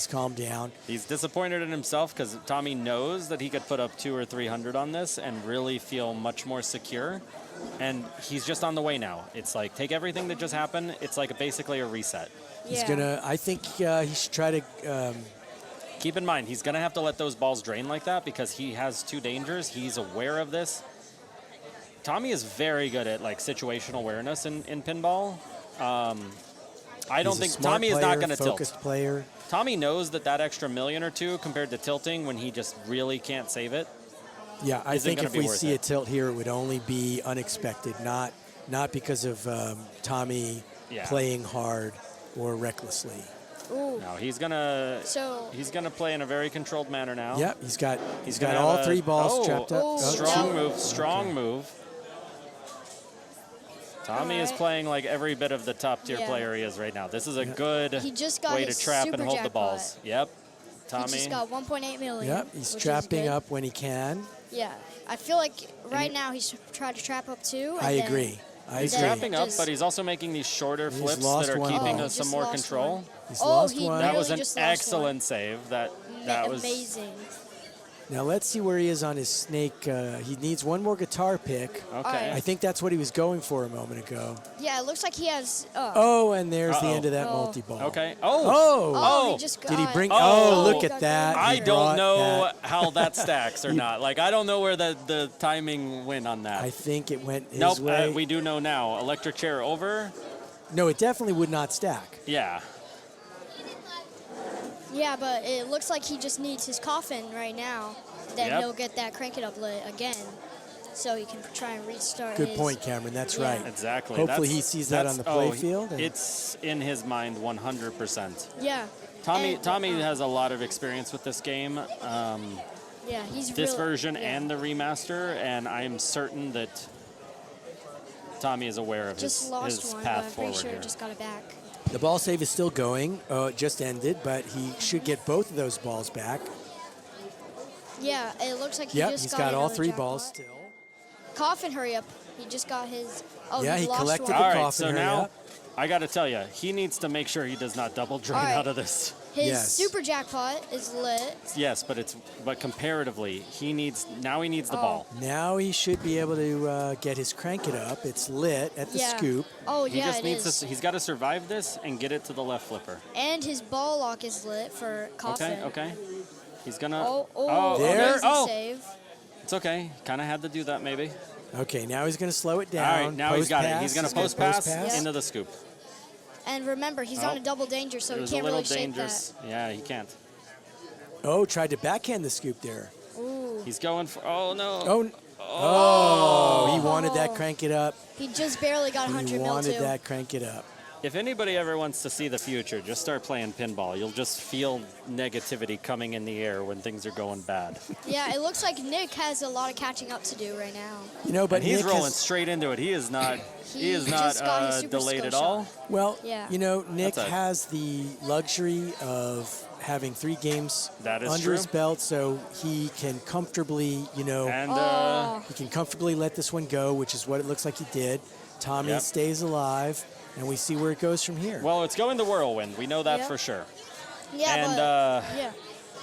calmed down. He's disappointed in himself because Tommy knows that he could put up 200 or 300 on this and really feel much more secure. And he's just on the way now. It's like, take everything that just happened. It's like basically a reset. He's Yeah. gonna. I think he should try to. Keep in mind, he's going to have to let those balls drain like that because he has 2 dangers. He's aware of this. Tommy is very good at like situational awareness in pinball. I don't he's a think smart Tommy is player, not going to tilt. focused player. Tommy knows that extra million or 2 compared to tilting when he just really can't save it. Yeah, I Isn't think gonna if be we worth see it. a tilt here, it would only be unexpected, not because of Tommy Yeah. playing hard or recklessly. Ooh. No, he's gonna So play in a very controlled manner now. Yep, he's got gonna all have 3 balls oh, trapped up. oh, Strong two. move, strong move. Tommy is Alright. playing like every bit of the top tier Yeah. player he is right now. This is a good He just got way to his trap and super hold the jackpot. balls. Yep. he Tommy. just got 1.8 million. Yep, he's which is trapping good. up when he can. Yeah. I feel like right now he's trying to trap up too. I and then- agree. I He's agree. trapping up, Just- but he's also making these shorter He's flips lost that are one keeping ball. us some Just more lost control. one. He's Oh, lost he one. That Really was an just lost one. excellent save. That was amazing. Now let's see where he is on his snake. He needs one more guitar pick. okay. I think that's what he was going for a moment ago. Yeah, it looks like he has. Oh, and there's the Uh-oh. end of that Oh. multi-ball. Okay. Oh. Oh. Oh, Oh. he just got. Did he bring? Oh. Oh, look He at got that. good. I He don't brought know that. how that stacks or not. Like I don't know where the timing went on that. I think it went his Nope. way. We do know now. Electric chair over. No, it definitely would not stack. Yeah. Yeah, but it looks like he just needs his coffin right now. Then he'll get that crank it up lit again, so he can try and restart. Good point, Cameron. That's right. Exactly. Hopefully he sees that on the play field. It's in his mind 100%. Yeah. Tommy has a lot of experience with this game. Yeah, he's this version and the remaster, and I'm certain that Tommy is aware of his path forward sure here. Just got it back. The ball save is still going. It just ended, but he should get both of those balls back. Yeah, it looks like he's got all 3 balls still. Coffin, hurry up. He just got his... Oh, yeah, he lost collected one. the All right, coffin, so hurry now up. I got to tell you, he needs to make sure he does not double drain out of this. His super jackpot is lit. Yes, but comparatively, he needs the ball. Now he should be able to get his crank it up. It's lit at the scoop. Oh, he just needs to. He's got to survive this and get it to the left flipper. And his ball lock is lit for coffin. Okay. He's gonna. There. Save. It's okay. Kind of had to do that maybe. Okay, now he's going to slow it down. All right, now he's got it. He's going to post pass into the scoop. And remember, he's on a double danger, so he can't really shake that. Yeah, he can't. Oh, tried to backhand the scoop there. Ooh. He's going for. Oh no. Oh, he wanted that crank it up. He just barely got 100 mil too. He wanted that crank it up. If anybody ever wants to see the future, just start playing pinball. You'll just feel negativity coming in the air when things are going bad. Yeah, it looks like Nick has a lot of catching up to do right now. But he's rolling straight into it. He is not. He is not delayed at all. Well, Nick has the luxury of having 3 games under his belt, so he can comfortably, he can comfortably let this one go, which is what it looks like he did. Tommy stays alive. And we see where it goes from here. Well, it's going to whirlwind. We know that for sure. Yeah, and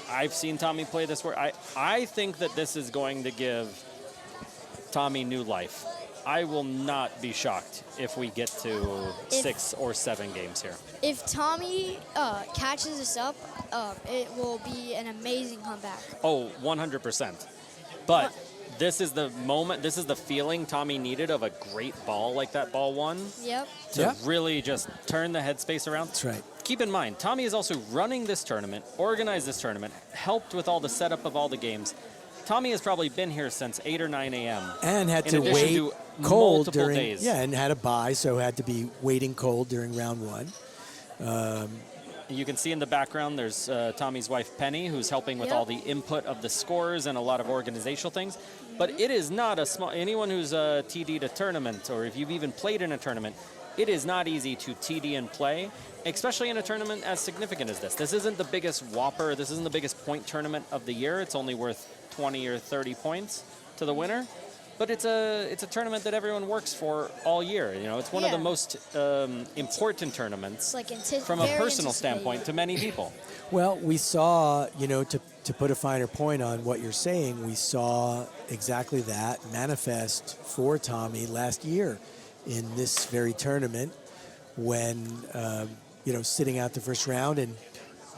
I've seen Tommy play this. I think that this is going to give Tommy new life. I will not be shocked if we get to 6 or 7 games here. If Tommy catches us up, it will be an amazing comeback. Oh, 100%. But this is the moment, this is the feeling Tommy needed of a great ball like that ball one. Yep. To really just turn the headspace around. That's right. Keep in mind, Tommy is also running this tournament, organized this tournament, helped with all the setup of all the games. Tommy has probably been here since 8 or 9 a.m. And had to wait cold during days. Yeah, and had a bye, so had to be waiting cold during round 1. You can see in the background there's Tommy's wife Penny, who's helping with all the input of the scores and a lot of organizational things. But it is not a small. Anyone who's TD'd a tournament, or if you've even played in a tournament, it is not easy to TD and play, especially in a tournament as significant as this. This isn't the biggest whopper. This isn't the biggest point tournament of the year. It's only worth 20 or 30 points to the winner. But it's a tournament that everyone works for all year. It's one of the most important tournaments from a personal standpoint to many people. Well, we saw, to put a finer point on what you're saying, we saw exactly that manifest for Tommy last year in this very tournament when, sitting out the first round and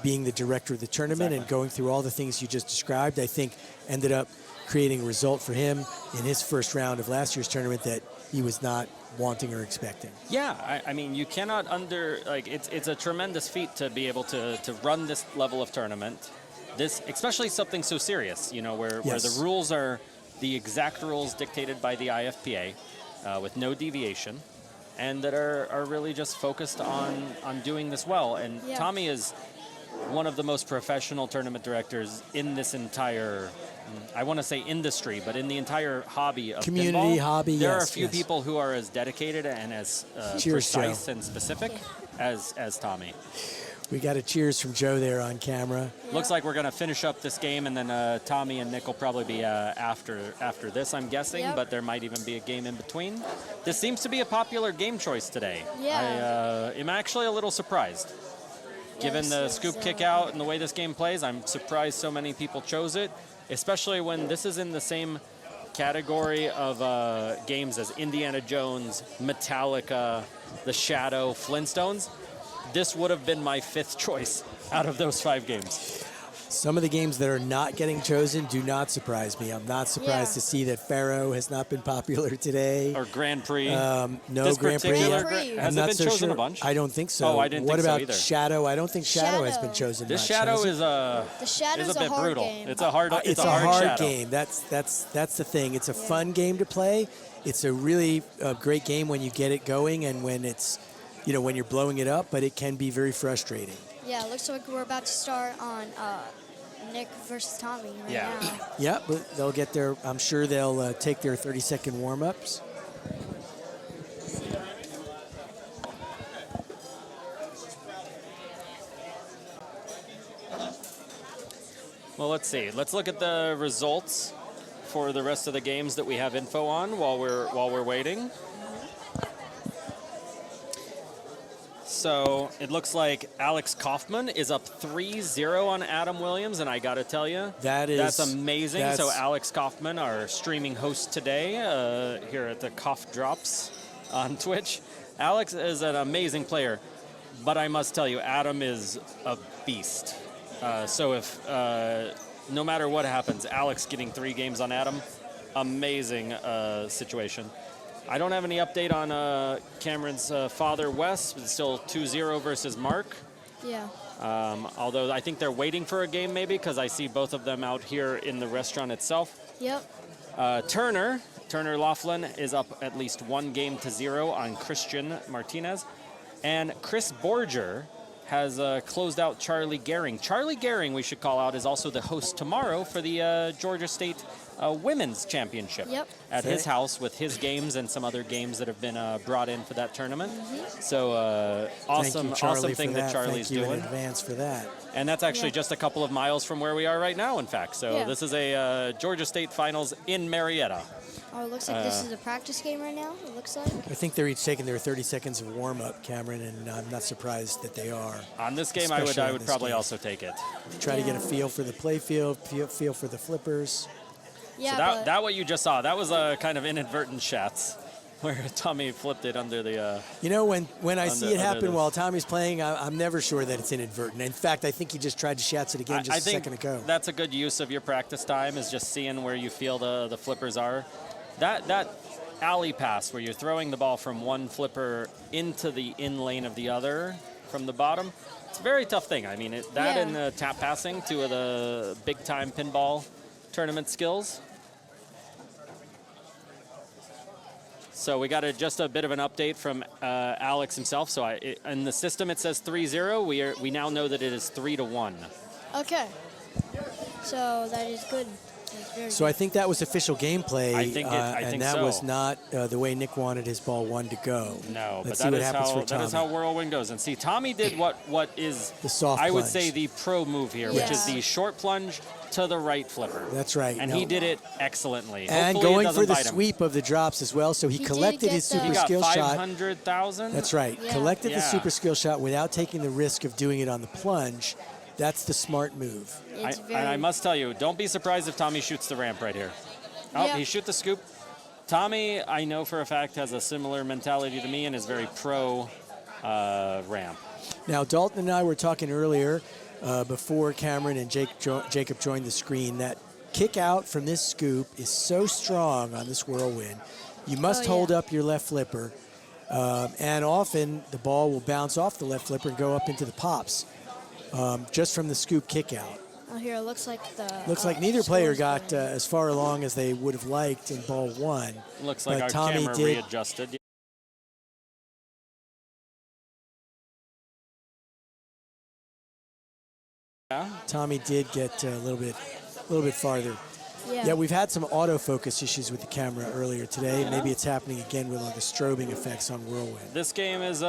being the director of the tournament and going through all the things you just described, I think ended up creating a result for him in his first round of last year's tournament that he was not wanting or expecting. Yeah, I mean, you cannot it's a tremendous feat to be able to run this level of tournament. This, especially something so serious, where the rules are the exact rules dictated by the IFPA with no deviation, and that are really just focused on doing this well. And Tommy is one of the most professional tournament directors in this entire, I want to say industry, but in the entire hobby of community pinball, hobby. There are a few people who are as dedicated and as precise and specific as Tommy. We got a cheers from Joe there on camera. Looks like we're going to finish up this game, and then Tommy and Nick will probably be after this, I'm guessing, but there might even be a game in between. This seems to be a popular game choice today. Yeah. I am actually a little surprised. Given the scoop kick out and the way this game plays, I'm surprised so many people chose it, especially when this is in the same category of games as Indiana Jones, Metallica, The Shadow, Flintstones. This would have been my 5th choice out of those 5 games. Some of the games that are not getting chosen do not surprise me. I'm not surprised to see that Pharaoh has not been popular today. Or Grand Prix. No This Grand Prix. particular Prix. Has I'm it not been so chosen sure. a bunch? I don't think so. Oh, I didn't what think so about either. Shadow? I don't think Shadow has been Shadow. chosen This much. Shadow has it? is a The Shadow's is a bit hard brutal. game. It's a hard. It's a hard hard Shadow. game. That's the thing. It's a fun game to play. It's a really great game when you get it going and when it's, when you're blowing it up. But it can be very frustrating. Yeah, it looks like we're about to start on Nick versus Tommy right now. Yeah, but they'll get their. I'm sure they'll take their 30-second warm-ups. Well, let's see. Let's look at the results for the rest of the games that we have info on while we're waiting. So it looks like Alex Kaufman is up 3-0 on Adam Williams, and I got to tell you, that's amazing. So Alex Kaufman, our streaming host today here at the Cough Drops on Twitch. Alex is an amazing player, but I must tell you, Adam is a beast. So if no matter what happens, Alex getting 3 games on Adam, amazing situation. I don't have any update on Cameron's father, Wes. It's still 2-0 versus Mark. Yeah. Although I think they're waiting for a game maybe because I see both of them out here in the restaurant itself. Yep. Turner Laughlin is up at least 1-0 on Christian Martinez. And Chris Borger has closed out Charlie Gehring. Charlie Gehring, we should call out, is also the host tomorrow for the Georgia State Women's Championship at his house with his games and some other games that have been brought in for that tournament. So awesome thing that Charlie's doing. Thank you in advance for that. And that's actually just a couple of miles from where we are right now, in fact. So this is a Georgia State Finals in Marietta. Oh, it looks like this is a practice game right now, it looks like. I think they're each taking their 30 seconds of warm-up, Cameron, and I'm not surprised that they are. On this game, I would probably also take it. Try to get a feel for the play field, feel for the flippers. Yeah, so that what you just saw, that was a kind of inadvertent shots where Tommy flipped it under the... when I see it happen while Tommy's playing, I'm never sure that it's inadvertent. In fact, I think he just tried to shats it again just a second ago. That's a good use of your practice time, is just seeing where you feel the flippers are. That alley pass where you're throwing the ball from one flipper into the in lane of the other from the bottom, it's a very tough thing. I mean, and tap passing, 2 of the big-time pinball tournament skills. So we got just a bit of an update from Alex himself. So in the system it says 3-0. We now know that it is 3-1. Okay. So that is good. So I think that was official gameplay, I think that was not the way Nick wanted his ball 1 to go. No, Let's but that is how Whirlwind goes. And see, Tommy did what is the soft I would plunge. say the pro move here, which is the short plunge to the right flipper. That's right. And he did it excellently. And Hopefully going for the bite him. sweep of the drops as well. So he collected his super skill shot. 500,000. That's right. Yeah. Collected the super skill shot without taking the risk of doing it on the plunge. That's the smart move. And I must tell you, don't be surprised if Tommy shoots the ramp right here. Oh, he shoot the scoop. Tommy, I know for a fact, has a similar mentality to me and is very pro ramp. Now, Dalton and I were talking earlier before Cameron and Jacob joined the screen that kick out from this scoop is so strong on this Whirlwind. You must hold up your left flipper, and often the ball will bounce off the left flipper and go up into the pops. Just from the scoop kick out. Oh, here it looks like neither player got as far along as they would have liked in ball 1. Looks like our Tommy camera readjusted. Yeah. Tommy did get a little bit farther. Yeah, we've had some autofocus issues with the camera earlier today. Maybe it's happening again with all the strobing effects on Whirlwind. This game is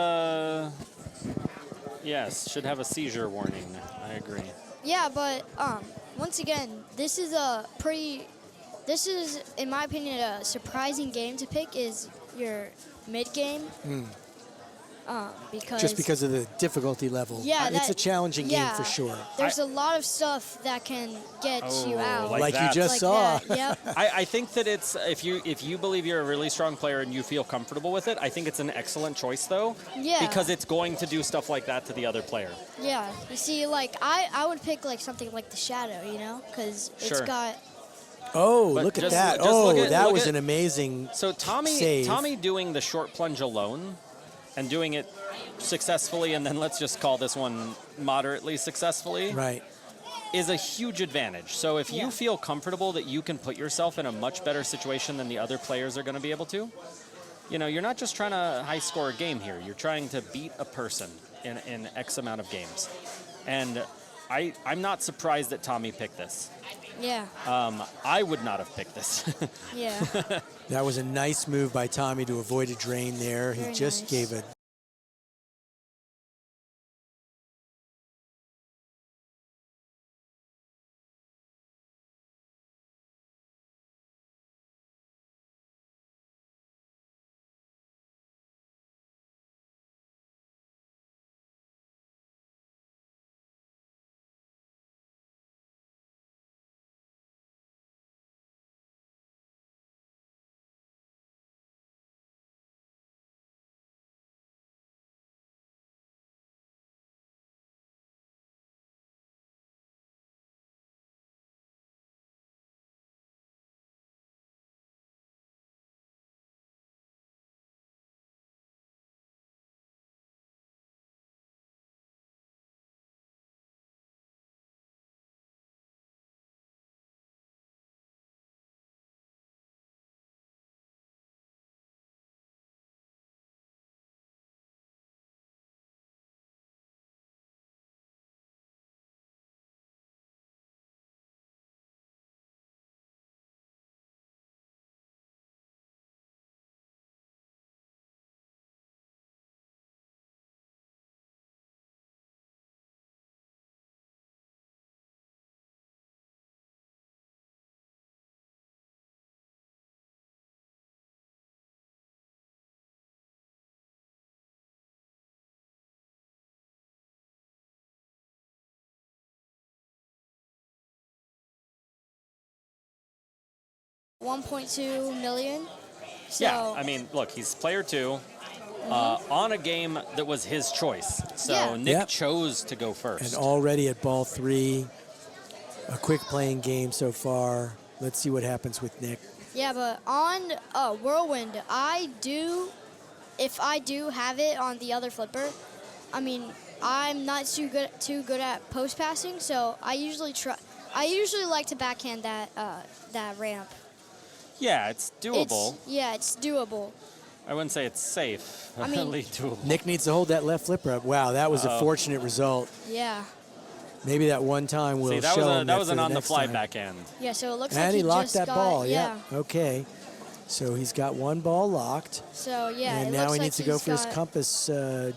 yes, should have a seizure warning. I agree. Yeah, but once again, this is in my opinion a surprising game to pick is your mid game. because of the difficulty level. Yeah, it's a challenging game for sure. There's a lot of stuff that can get you out. Like you that. just saw. Yep. I think that it's if you believe you're a really strong player and you feel comfortable with it, I think it's an excellent choice though. Yeah. Because it's going to do stuff like that to the other player. Yeah. You see, like I would pick like something like the Shadow, you know, because it's got. Oh, But look at just- that. just Oh, look at- that look was at- an amazing So save. Tommy doing the short plunge alone and doing it successfully, and then let's just call this one moderately successfully, Right. is a huge advantage. So if Yeah. you feel comfortable that you can put yourself in a much better situation than the other players are going to be able to, you know, you're not just trying to high score a game here. You're trying to beat a person in X amount of games. And I'm not surprised that Tommy picked this. Yeah. I would not have picked this. Yeah. That was a nice move by Tommy to avoid a drain there. He Very just nice. gave a $1.2 million. So, Yeah, I mean, look, he's player 2 on a game that was his choice. So Yeah. Nick Yep. chose to go first. and already at ball 3. A quick playing game so far. Let's see what happens with Nick. yeah, but on Whirlwind, if I do have it on the other flipper, I mean, I'm not too good at post passing, so I usually like to backhand that ramp. Yeah, it's doable. It's doable. I wouldn't say it's safe. I mean- Nick doable. needs to hold that left flipper up. Wow, that was a fortunate result. Yeah. Maybe that one time will See, that show was, him that was for an the on the next fly time. backhand. Yeah, so it looks And like he locked just that got, ball. Yeah. Okay. So he's got one ball locked. So yeah, And it now looks he like needs to go he's for his got- compass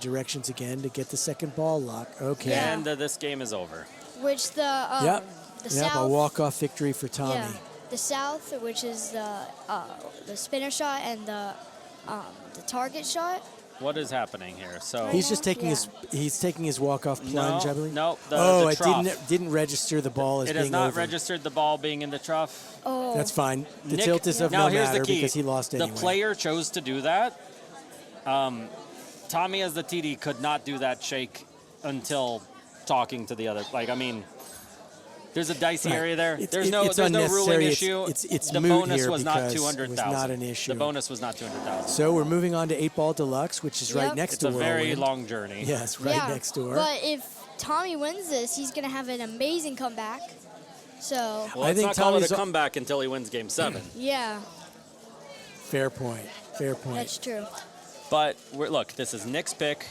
directions again to get the second ball locked. Okay. Yeah. And this game is over. Which the Yep. the Yep, south a walk-off victory for Tommy. Yeah, the south, which is the spinner shot and the target shot. What is happening here? So He's just taking Yeah. his walk-off plunge, I believe. no, the Oh, it trough. didn't register the ball as It being has not over. registered the ball being in the trough. Oh, That's fine. The Nick- tilt is of now no here's matter the key. because he lost anyway. The player chose to do that. Tommy, as the TD, could not do that shake until talking to the other. Like, I mean, there's a dicey Right. area there. It's- There's it- no it's ruling unnecessary. issue. It's the moot bonus here was not because it 200,000. was not an issue. The bonus was not 200,000. So we're moving on to 8-Ball Deluxe, which is right Yep. next It's to a very Whirlwind. long journey. Yes, right yeah, next door. But if Tommy wins this, he's gonna have an amazing comeback. So Well, I let's think not call it Tommy's a comeback until he wins Game 7. yeah, Fair point. Fair point. that's true. But look, this is Nick's pick,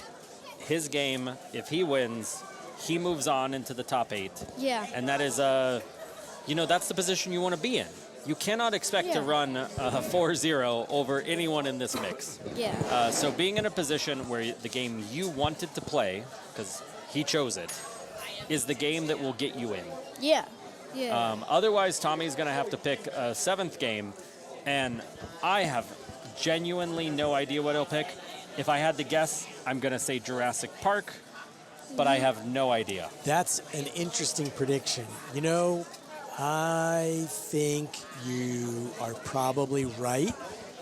his game. If he wins, he moves on into the top 8. Yeah. And that is that's the position you want to be in. You cannot expect to Yeah. run a 4-0 over anyone in this mix. Yeah. So being in a position where the game you wanted to play, because he chose it, is the game that will get you in. Yeah. Yeah. Otherwise, Tommy's going to have to pick a 7th game, and I have genuinely no idea what he'll pick. If I had to guess, I'm going to say Jurassic Park, but I have no idea. That's an interesting prediction. You know, I think you are probably right.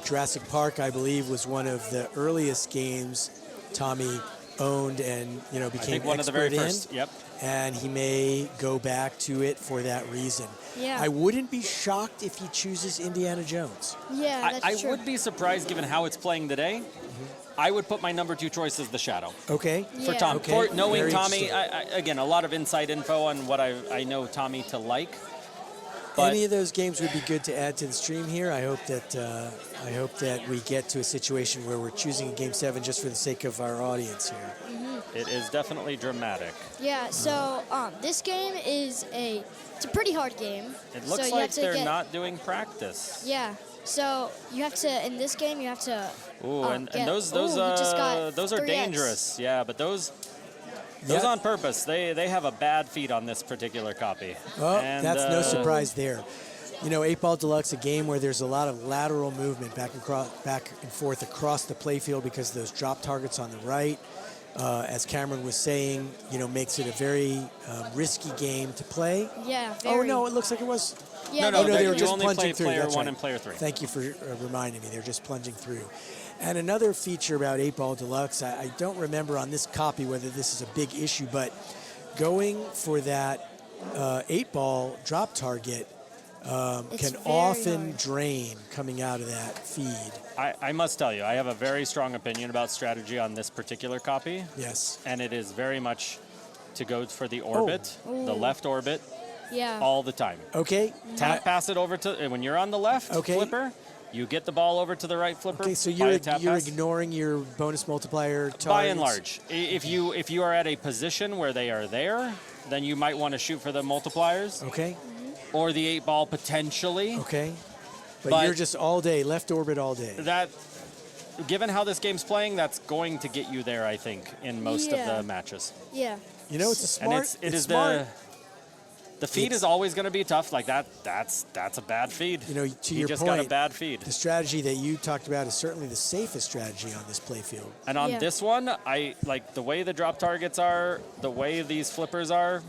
Jurassic Park, I believe, was one of the earliest games Tommy owned and, you know, became one of the very first. in. Yep. And he may go back to it for that reason. Yeah. I wouldn't be shocked if he chooses Indiana Jones. Yeah, that's I true. would be surprised given how it's playing today. I would put my number 2 choice as The Shadow. Okay. Yeah. For Tom. Okay. For knowing Very Tommy, interesting. again, a lot of inside info on what I know Tommy to like. But Any of those games would be good to add to the stream here. I hope that we get to a situation where we're choosing a game 7 just for the sake of our audience here. it is definitely dramatic. Yeah, so this game is it's a pretty hard game. It looks so you like have to they're get, not doing practice. Yeah, so you have to, in this game, you have to Ooh, and get, those he just got those are 3X. dangerous. Yeah, but those on purpose. They have a bad feed on this particular copy. Well, And, that's no surprise there. You know, 8-Ball Deluxe, a game where there's a lot of lateral movement back and forth across the playfield because of those drop targets on the right. As Cameron was saying, you know, makes it a very risky game to play. Yeah, very. Oh, no, it looks like it was. Yeah, No, they were you just only play plunging through. player That's 1 right. and player 3. Thank you for reminding me. They're just plunging through. And another feature about 8-Ball Deluxe, I don't remember on this copy whether this is a big issue, but going for that 8-ball drop target It's can very often hard. drain coming out of that feed. I must tell you, I have a very strong opinion about strategy on this particular copy, Yes. and it is very much to go for the orbit, Oh. the left orbit, Yeah. all the time. Okay. Tap pass it over to, when you're on the left Okay. flipper, you get the ball over to the right flipper. Okay, so by a you're tap you're pass. ignoring your bonus multiplier targets. By and large, if you are at a position where they are there, then you might want to shoot for the multipliers Okay. or the 8-ball potentially. Okay. But But- you're just all day, left orbit all day. That, given how this game's playing, that's going to get you there, I think, in most of Yeah. the matches. Yeah. You know, it's a smart. And it it's is smart. the feed It's- is always going to be tough. Like that's a bad feed. You know, to You your just point, got a bad feed. the strategy that you talked about is certainly the safest strategy on this playfield. And on Yeah. this one, I like the way the drop targets are, the way these flippers are.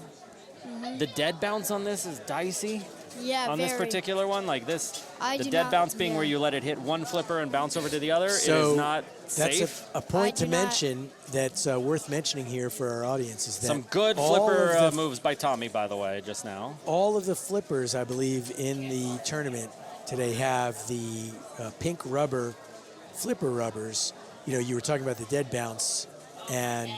The dead bounce on this is dicey. Yeah, On very. this particular one, like this, I the do dead not- bounce being yeah. where you let it hit one flipper and bounce over to the other, it So is not that's safe. a point I to do not- mention that's worth mentioning here for our audience is that Some good all flipper of the, moves by Tommy, by the way, just now. all of the flippers, I believe, in the tournament today have the pink rubber flipper rubbers. You know, you were talking about the dead bounce, and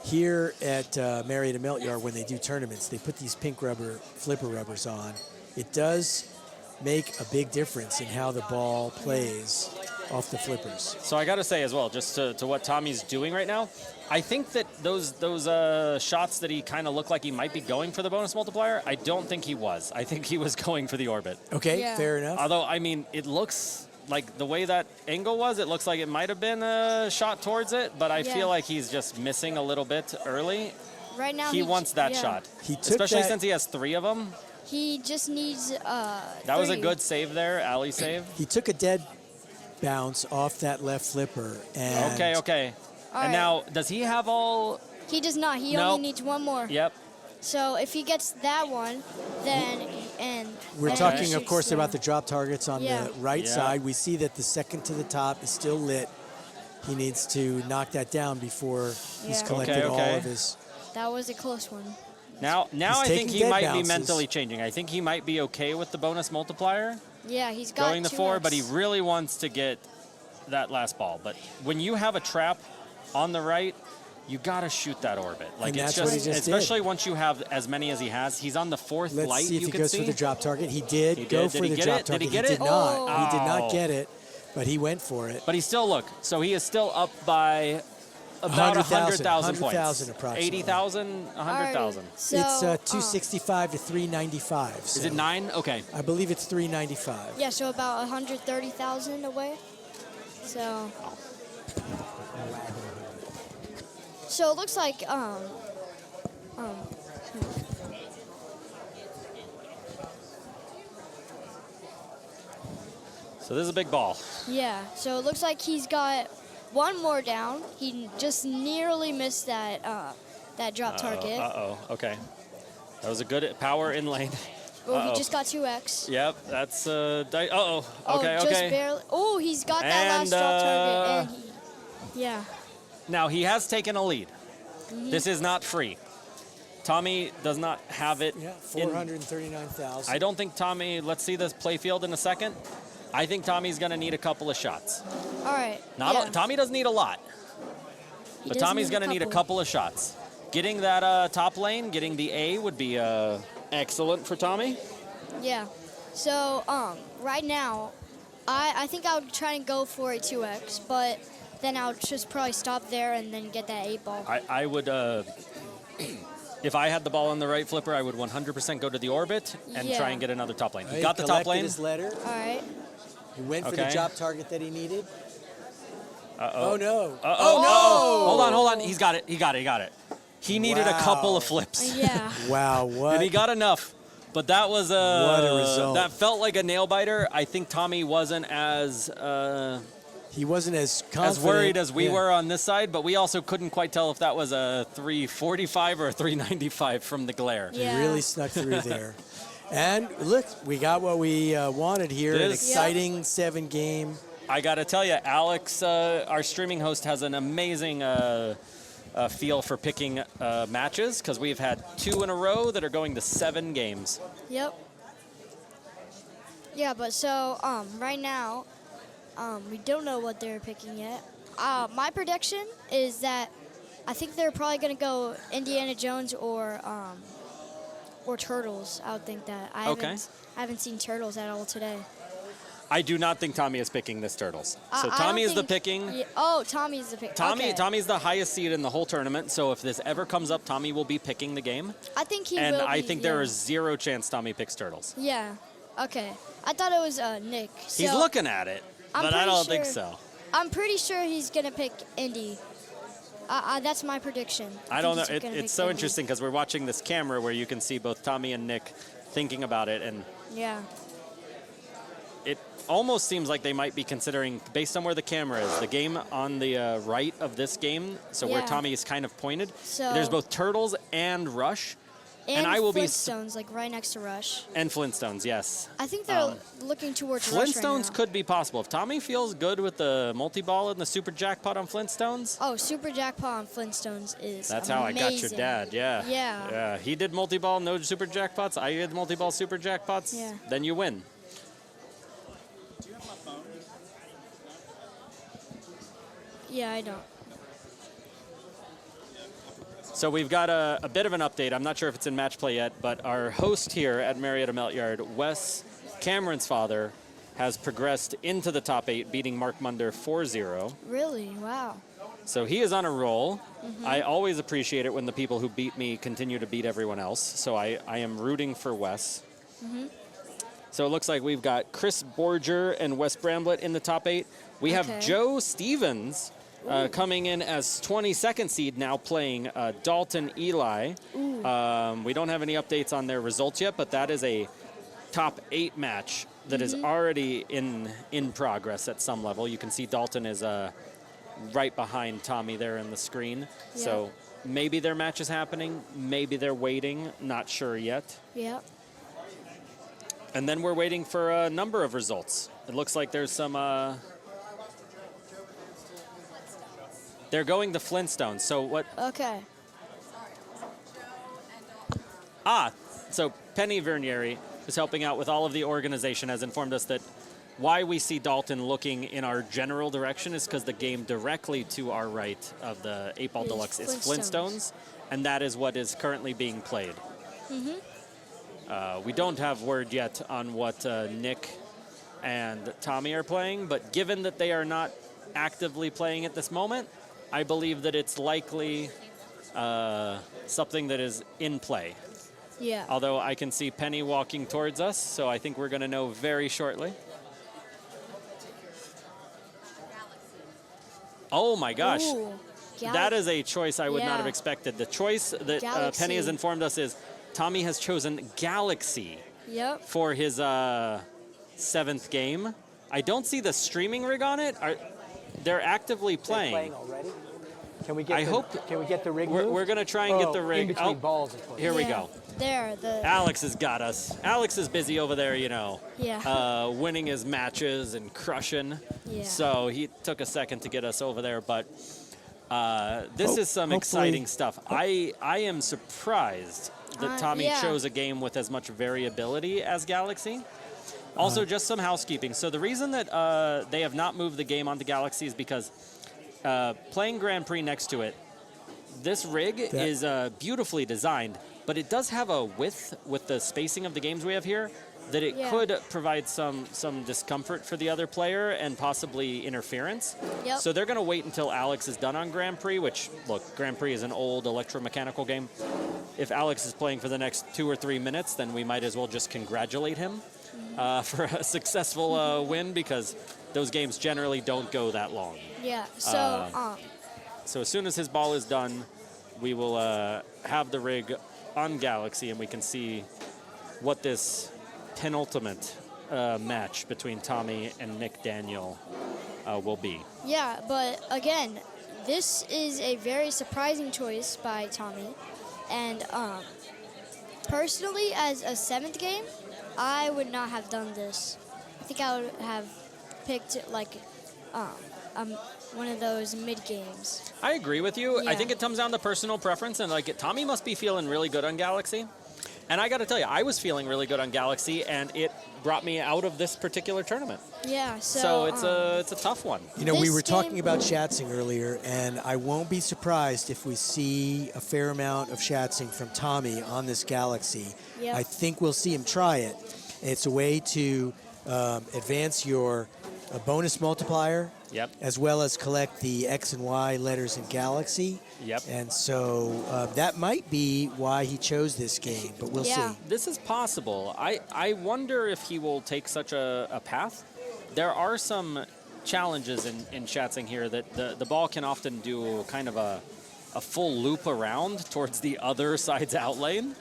here at Marriott and Melt Yard, when they do tournaments, they put these pink rubber flipper rubbers on. It does make a big difference in how the ball plays off the flippers. So I got to say as well, just to what Tommy's doing right now, I think that those shots that he kind of looked like he might be going for the bonus multiplier, I don't think he was. I think he was going for the orbit. Okay, Yeah. fair enough. Although, I mean, it looks like the way that angle was, it looks like it might have been a shot towards it, but I Yeah. feel like he's just missing a little bit early. Right now He wants that yeah. shot, He took especially that- since he has 3 of them. He just needs That was a 3. good save there, alley save. He took a dead bounce off that left flipper, and Okay. All And right. now, does he have all? He does not. He Nope. only needs one more. Yep. So if he gets that one, then we're and talking, he of shoots course, about the drop targets on Yeah. the right Yeah. side. We see that the second to the top is still lit. He needs to knock that down before he's Yeah. collected all Okay. of his. That was a close one. Now He's I think taking he dead might bounces. be mentally changing. I think he might be okay with the bonus multiplier Yeah, he's got going the 2X. 4, but he really wants to get that last ball. But when you have a trap on the right, you got to shoot that orbit. Like And it's that's what he just especially did. once you have as many as he has. He's on the 4th Let's light. see if you he can goes see. for the drop target. He did He go did. for Did he the get drop it? Did he target. get it? Did not. Oh. He did not Oh. get it, but he went for it. But he still so he is still up by about 100,000 100,000 points. 100,000 approximately. 80,000, 100,000. So, It's 265 to 395. Is it 9? Okay. I believe it's 395. yeah, so about 130,000 away. So it looks like So this is a big ball. yeah, so it looks like he's got one more down. He just nearly missed that that drop target. Okay. That was a good power in lane. Oh, he just got 2x. Yep, that's Okay, Oh, just okay. barely. Oh, he's got that last drop target, and yeah. Now he has taken a lead. This is not free. Tommy does not have it. Yeah, 439,000. I don't think Tommy. Let's see this play field in a second. I think Tommy's going to need a couple of shots. All right. Tommy doesn't need a lot, but Tommy's going to need a couple of shots. Getting that top lane, getting the A would be excellent for Tommy. Yeah. So right now, I think I would try and go for a 2x, but then I'll just probably stop there and then get that 8 ball. I would. If I had the ball on the right flipper, I would 100% go to the orbit and try and get another top lane. He got the top lane. His letter. All right. He went for the drop target that he needed. Uh-oh. Oh, no. Oh, no. Hold on. He's got it. He got it. He needed a couple of flips. Yeah. Wow, what? And he got enough. But that was what a result. That felt like a nail biter. I think Tommy wasn't as he wasn't as confident. As worried as we were on this side, but we also couldn't quite tell if that was a 345 or a 395 from the glare. Yeah. He really snuck through there. And look, we got what we wanted here, an exciting 7-game. I got to tell you, Alex, our streaming host, has an amazing feel for picking matches, because we've had 2 in a row that are going to 7 games. Yep. Yeah, but so right now, we don't know what they're picking yet. My prediction is that I think they're probably going to go Indiana Jones or Turtles. I would think that. I haven't seen Turtles at all today. I do not think Tommy is picking this Turtles. So Tommy is the picking. Yeah, Tommy's the pick. Tommy's the highest seed in the whole tournament. So if this ever comes up, Tommy will be picking the game. I think he and will. I think there is 0 chance Tommy picks Turtles. Yeah. Okay. I thought it was Nick. So He's looking at it, but I don't think so. I'm pretty sure he's gonna pick Indy. That's my prediction. I don't know. It's so interesting because we're watching this camera where you can see both Tommy and Nick thinking about it, and it almost seems like they might be considering, based on where the camera is, the game on the right of this game, so where Tommy is kind of pointed. So there's both Turtles and Rush. And I will Flintstones, like right next to Rush. And Flintstones, yes. I think they're looking towards Rush right now. Flintstones could be possible. If Tommy feels good with the multi-ball and the super jackpot on Flintstones. Oh, super jackpot on Flintstones is That's how I got your dad, Yeah. Yeah, he did multi-ball, no super jackpots. I did multi-ball, super jackpots. Yeah. Then you win. Do you have my phone? Yeah, I don't. So we've got a bit of an update. I'm not sure if it's in match play yet, but our host here at Marietta Melt Yard, Wes Cameron's father, has progressed into the top 8, beating Mark Munder 4-0. Really? Wow. So he is on a roll. I always appreciate it when the people who beat me continue to beat everyone else. So I am rooting for Wes. So it looks like we've got Chris Borger and Wes Bramblett in the top 8. We have Joe Stevens coming in as 22nd seed, now playing Dalton Eli. We don't have any updates on their results yet, but that is a top 8 match that is already in progress at some level. You can see Dalton is right behind Tommy there in the screen. Yeah. So maybe their match is happening, maybe they're waiting, not sure yet. Yeah. And then we're waiting for a number of results. It looks like there's some... They're going to Flintstones. So what? Okay. So Penny Vernieri, who's helping out with all of the organization, has informed us that why we see Dalton looking in our general direction is because the game directly to our right of the 8-Ball Deluxe is Flintstones, and that is what is currently being played. We don't have word yet on what Nick and Tommy are playing, but given that they are not actively playing at this moment, I believe that it's likely something that is in play. Yeah. Although I can see Penny walking towards us, so I think we're going to know very shortly. Oh my gosh. Ooh, that is a choice I would not have expected. The choice that Penny has informed us is Tommy has chosen Galaxy for his 7th game. I don't see the streaming rig on it. they're actively playing. already. Can we get? Can we get the rig? We're going to try and get the rig. In between balls, of course. Here we go. There, Alex has got us. Alex is busy over there, Yeah. winning his matches and crushing. Yeah. So he took a second to get us over there, but this is some exciting stuff. I am surprised that Tommy chose a game with as much variability as Galaxy. Also, just some housekeeping. So the reason that they have not moved the game onto Galaxy is because playing Grand Prix next to it, this rig is beautifully designed, but it does have a width with the spacing of the games we have here that it could provide some discomfort for the other player and possibly interference. Yep. So they're going to wait until Alex is done on Grand Prix, which, look, Grand Prix is an old electromechanical game. If Alex is playing for the next 2 or 3 minutes, then we might as well just congratulate him for a successful win, because those games generally don't go that long. Yeah. So as soon as his ball is done, we will have the rig on Galaxy, and we can see what this penultimate match between Tommy and Nick Daniel will be. Yeah, but again, this is a very surprising choice by Tommy. And personally, as a 7th game, I would not have done this. I think I would have picked like one of those mid games. I agree with you. Yeah. I think it comes down to personal preference, and like Tommy must be feeling really good on Galaxy. And I got to tell you, I was feeling really good on Galaxy, and it brought me out of this particular tournament. Yeah, So it's a tough one. You know, we This were talking game- about Schatzing earlier, and I won't be surprised if we see a fair amount of Schatzing from Tommy on this Galaxy. Yep. I think we'll see him try it. It's a way to advance your bonus multiplier, Yep. as well as collect the X and Y letters in Galaxy. Yep. And so that might be why he chose this game, but we'll Yeah. see. This is possible. I wonder if he will take such a path. There are some challenges in Schatzing here that the ball can often do kind of a full loop around towards the other side's outlane,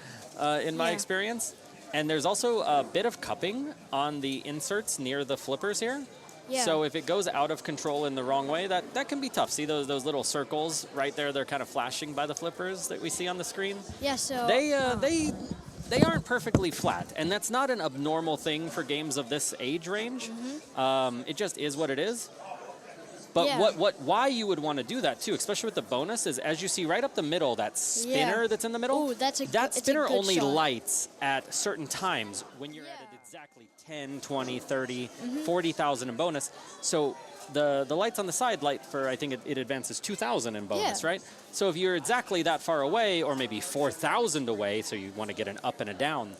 in my experience. And there's also a bit of cupping on the inserts near the flippers here. Yeah. So if it goes out of control in the wrong way, that can be tough. See those little circles right there? They're kind of flashing by the flippers that we see on the screen. Yeah, so They aren't perfectly flat, and that's not an abnormal thing for games of this age range. It just is what it is. But Yeah. why you would want to do that too, especially with the bonus, is as you see right up the middle, that spinner that's in the middle. Ooh, that that spinner good only shot. lights at certain times when you're at exactly 10, 20, 30, 40,000 in bonus. So the lights on the side light for, I think it advances 2,000 in bonus, Yeah. right? So if you're exactly that far away, or maybe 4,000 away, so you want to get an up and a down,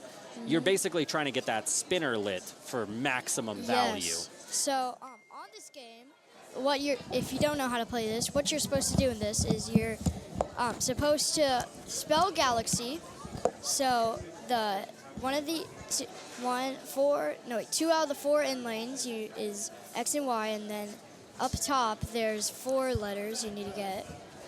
you're basically trying to get that spinner lit for maximum value. Yes. So on this game, if you don't know how to play this, what you're supposed to do in this is you're supposed to spell Galaxy. So two out of the 4 in lanes is X and Y, and then up top there's 4 letters you need to get.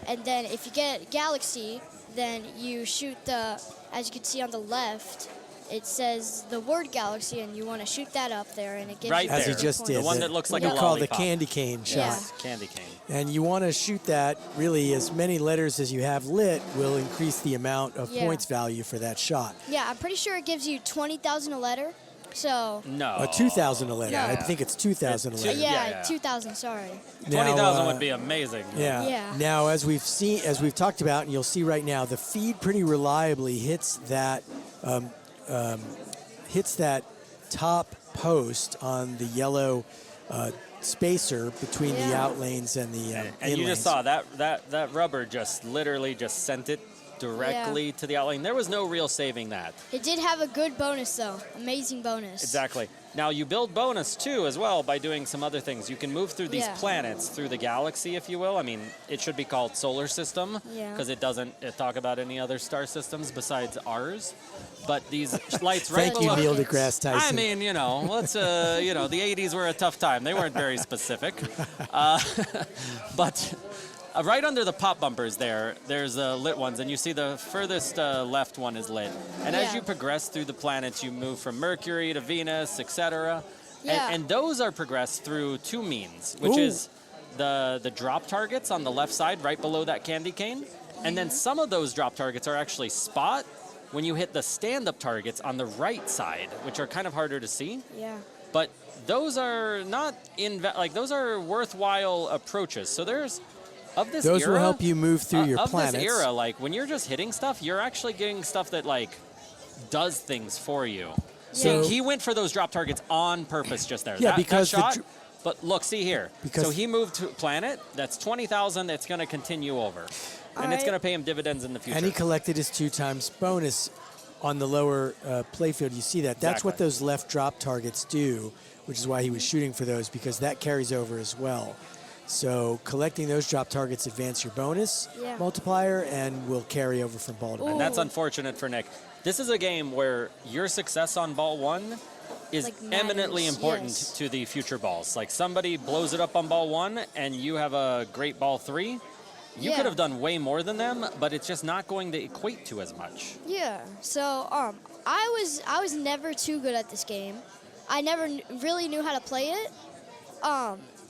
And then if you get Galaxy, then you shoot as you can see on the left, it says the word Galaxy, and you want to shoot that up there, and it gives Right you As he there. just points. did. The one that looks like what a we call the lollipop. candy cane shot. Yeah. Candy cane. And you want to shoot that, really, as many letters as you have lit will increase the amount of points value for that shot. Yeah, I'm pretty sure it gives you 20,000 a letter. So No. 2,000 a letter. No. I think it's 2,000 a It's letter. Yeah. 2,000. Sorry. 20,000 Now, would be amazing. Yeah. Yeah. Now, as we've talked about, and you'll see right now, the feed pretty reliably hits that top post on the yellow spacer between the out lanes and the And in you just lanes. saw that rubber just literally just sent it directly to the outlane. There was no real saving that. It did have a good bonus, though. Amazing bonus. Exactly. Now you build bonus too as well by doing some other things. You can move through these Yeah. planets, through the galaxy, if you will. I mean, it should be called solar system Yeah. because it doesn't talk about any other star systems besides ours. But these lights right Thank you, below. Neil deGrasse Tyson. I mean, let's, the 80s were a tough time. They weren't very specific. But right under the pop bumpers there's lit ones, and you see the furthest left one is lit. And as Yeah. you progress through the planets, you move from Mercury to Venus, etc. Yeah. And those are progressed through 2 means, which Ooh. is the drop targets on the left side, right below that candy cane. And then some of those drop targets are actually spot when you hit the stand-up targets on the right side, which are kind of harder to see. Yeah. But those are not those are worthwhile approaches. So there's of this Those era, will help you move through your of planets. this era, like when you're just hitting stuff, you're actually getting stuff that like does things for you. So- he went for those drop targets on purpose just there. Yeah, that because the shot. dr- But look, see here. Because- So he moved to planet. That's 20,000. That's going to continue over, and it's Alright. going to pay him dividends in the future. And he collected his 2 times bonus on the lower playfield. You see that. That's what Exactly. those left drop targets do, which is why he was shooting for those, because that carries over as well. So collecting those drop targets advance your bonus Yeah. multiplier and will carry over from ball to ball. And that's Ooh. unfortunate for Nick. This is a game where your success on ball 1 is Like, eminently matters, important yes. to the future balls. Like somebody blows it up on ball 1 and you have a great ball 3. You Yeah. could have done way more than them, but it's just not going to equate to as much. Yeah. So I was never too good at this game. I never really knew how to play it.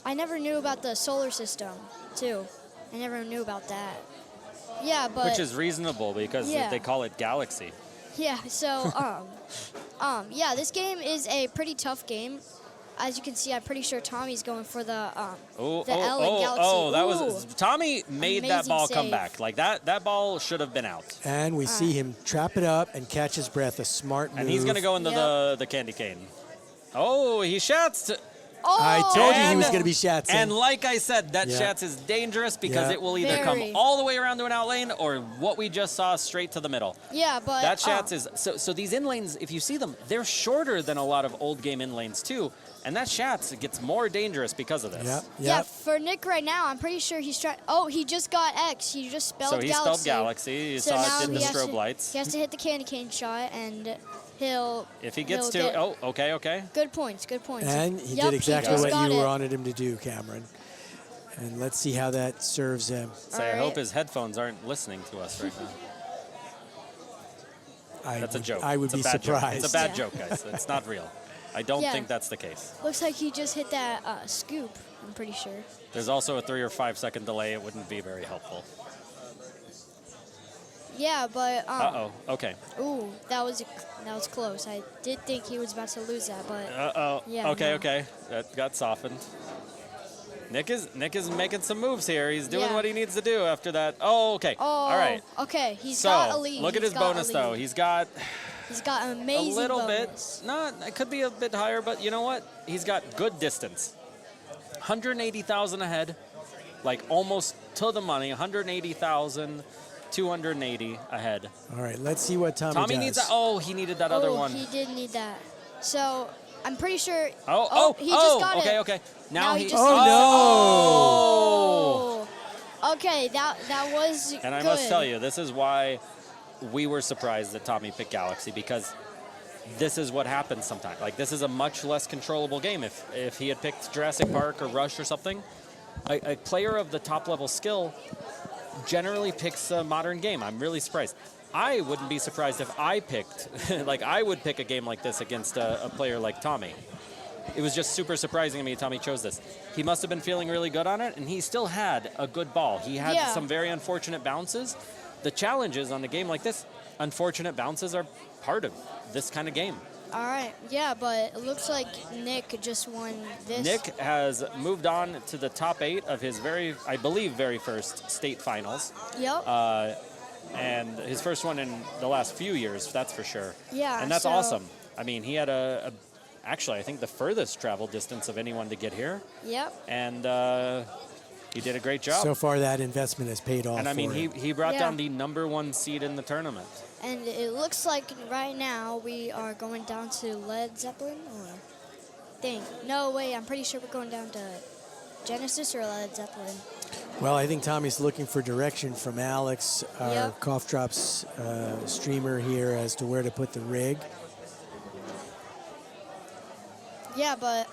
I never knew about the solar system too. I never knew about that. Yeah, but Which is reasonable because Yeah. they call it Galaxy. yeah. So yeah, this game is a pretty tough game. As you can see, I'm pretty sure Tommy's going for the L in Galaxy. That was Ooh. Tommy made that Amazing ball come save. back. Like that ball should have been out. And we see him trap it up and catch his breath, a smart move. And he's going to go into Yep. the candy cane. Oh, he shots. Oh, I told you he was And- going to be Shatzing. And like I said, that Yeah. Shats is dangerous because Yeah. it will either Very. come all the way around to an out lane or what we just saw straight to the middle. yeah, but That Shats is so these in lanes, if you see them, they're shorter than a lot of old game in lanes too. And that Shats gets more dangerous because of this. Yep, yeah, yep. for Nick right now, I'm pretty sure he's trying. Oh, he just got X. He just spelled So he Galaxy. spelled Galaxy. You So saw now it did the he has strobe to- lights. He has to hit the candy cane shot, and he'll. If he gets he'll to, get- oh, okay. Good points. Good points. And he Yep, did exactly just what got you it. wanted him to do, Cameron. And let's see how that serves him. Say, I All hope right. his headphones aren't listening to us right now. That's a joke. I would It's a be bad joke. surprised. It's a bad Yeah. joke, guys. It's not real. I don't Yeah. think that's the case. Looks like he just hit that scoop. I'm pretty sure. There's also a 3 or 5 second delay. It wouldn't be very helpful. Yeah, but Uh-oh. Okay. ooh, that was close. I did think he was about to lose that, but Uh-oh. Yeah, Okay, no. okay. That got softened. Nick is making some moves here. He's doing Yeah. what he needs to do after that. Oh, okay. oh, All right. okay, he's So, got a lead. look at He's his got a bonus, lead. though. He's got He's got an a amazing little bonus. bit. Not, it could be a bit higher, but you know what? He's got good distance. 180,000 ahead, like almost to the money. 180,000, 280 ahead. All right, let's see what Tommy Tommy does. needs that. Oh, he needed that other one. He did need that. So I'm pretty sure. He Oh, just got okay, it. okay. Now he just. Oh, Oh. Okay, that was. And I good. must tell you, this is why we were surprised that Tommy picked Galaxy, because this is what happens sometimes. Like, this is a much less controllable game. If he had picked Jurassic Park or Rush or something, a player of the top level skill generally picks a modern game. I'm really surprised. I wouldn't be surprised if I picked, like I would pick a game like this against a player like Tommy. It was just super surprising to me Tommy chose this. He must have been feeling really good on it, and he still had a good ball. He had Yeah. some very unfortunate bounces. The challenge is on a game like this, unfortunate bounces are part of this kind of game. All right, yeah, but it looks like Nick just won this. Nick has moved on to the top 8 of his I believe, very first state finals. Yep. And his first one in the last few years, that's for sure. Yeah, And that's so- awesome. I mean, he had actually, I think the furthest travel distance of anyone to get here. Yep. And he did a great job. So far, that investment has paid off. And I mean, for him. he brought Yeah. down the #1 seed in the tournament. And it looks like right now we are going down to Led Zeppelin or No, wait, I'm pretty sure we're going down to Genesis or Led Zeppelin. Well, I think Tommy's looking for direction from Alex, our Yep. Cough Drops streamer here, as to where to put the rig. Yeah, but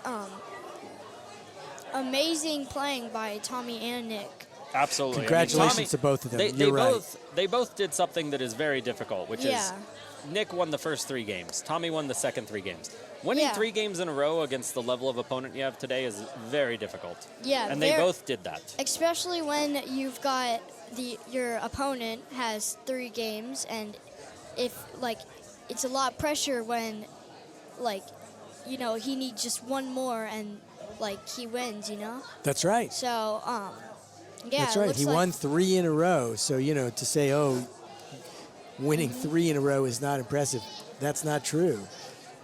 amazing playing by Tommy and Nick. Absolutely. Congratulations I mean, to both of them. They You're right. both did something that is very difficult, which is Yeah. Nick won the first 3 games. Tommy won the second 3 games. Winning Yeah. 3 games in a row against the level of opponent you have today is very difficult. Yeah, And they both did that. Especially when you've got your opponent has 3 games, and if like it's a lot of pressure when like he needs just one more and like he wins. That's right. So yeah, That's it right. looks He like- won 3 in a row. So, to say, winning 3 in a row is not impressive, that's not true.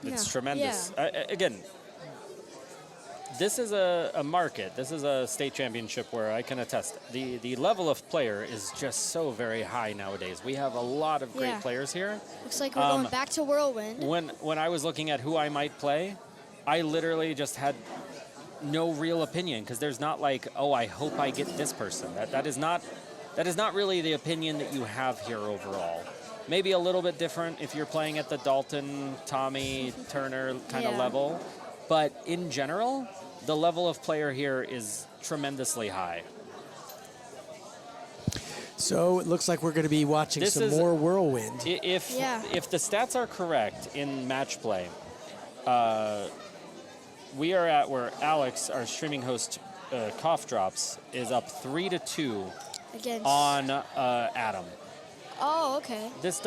It's Yeah. tremendous. Again, this is a market. This is a state championship where I can attest. The level of player is just so very high nowadays. We have a lot of great Yeah. players here. Looks like we're going back to Whirlwind. When I was looking at who I might play, I literally just had no real opinion, because there's not like, oh, I hope I get this person. That is not really the opinion that you have here overall. Maybe a little bit different if you're playing at the Dalton, Tommy, Turner kind of Yeah. level, but in general, the level of player here is tremendously high. So it looks like we're going to be watching This some is- more Whirlwind. If the stats are correct in match play, we are at where Alex, our streaming host, Cough Drops, is up 3-2 Against. on Adam. Oh, okay. This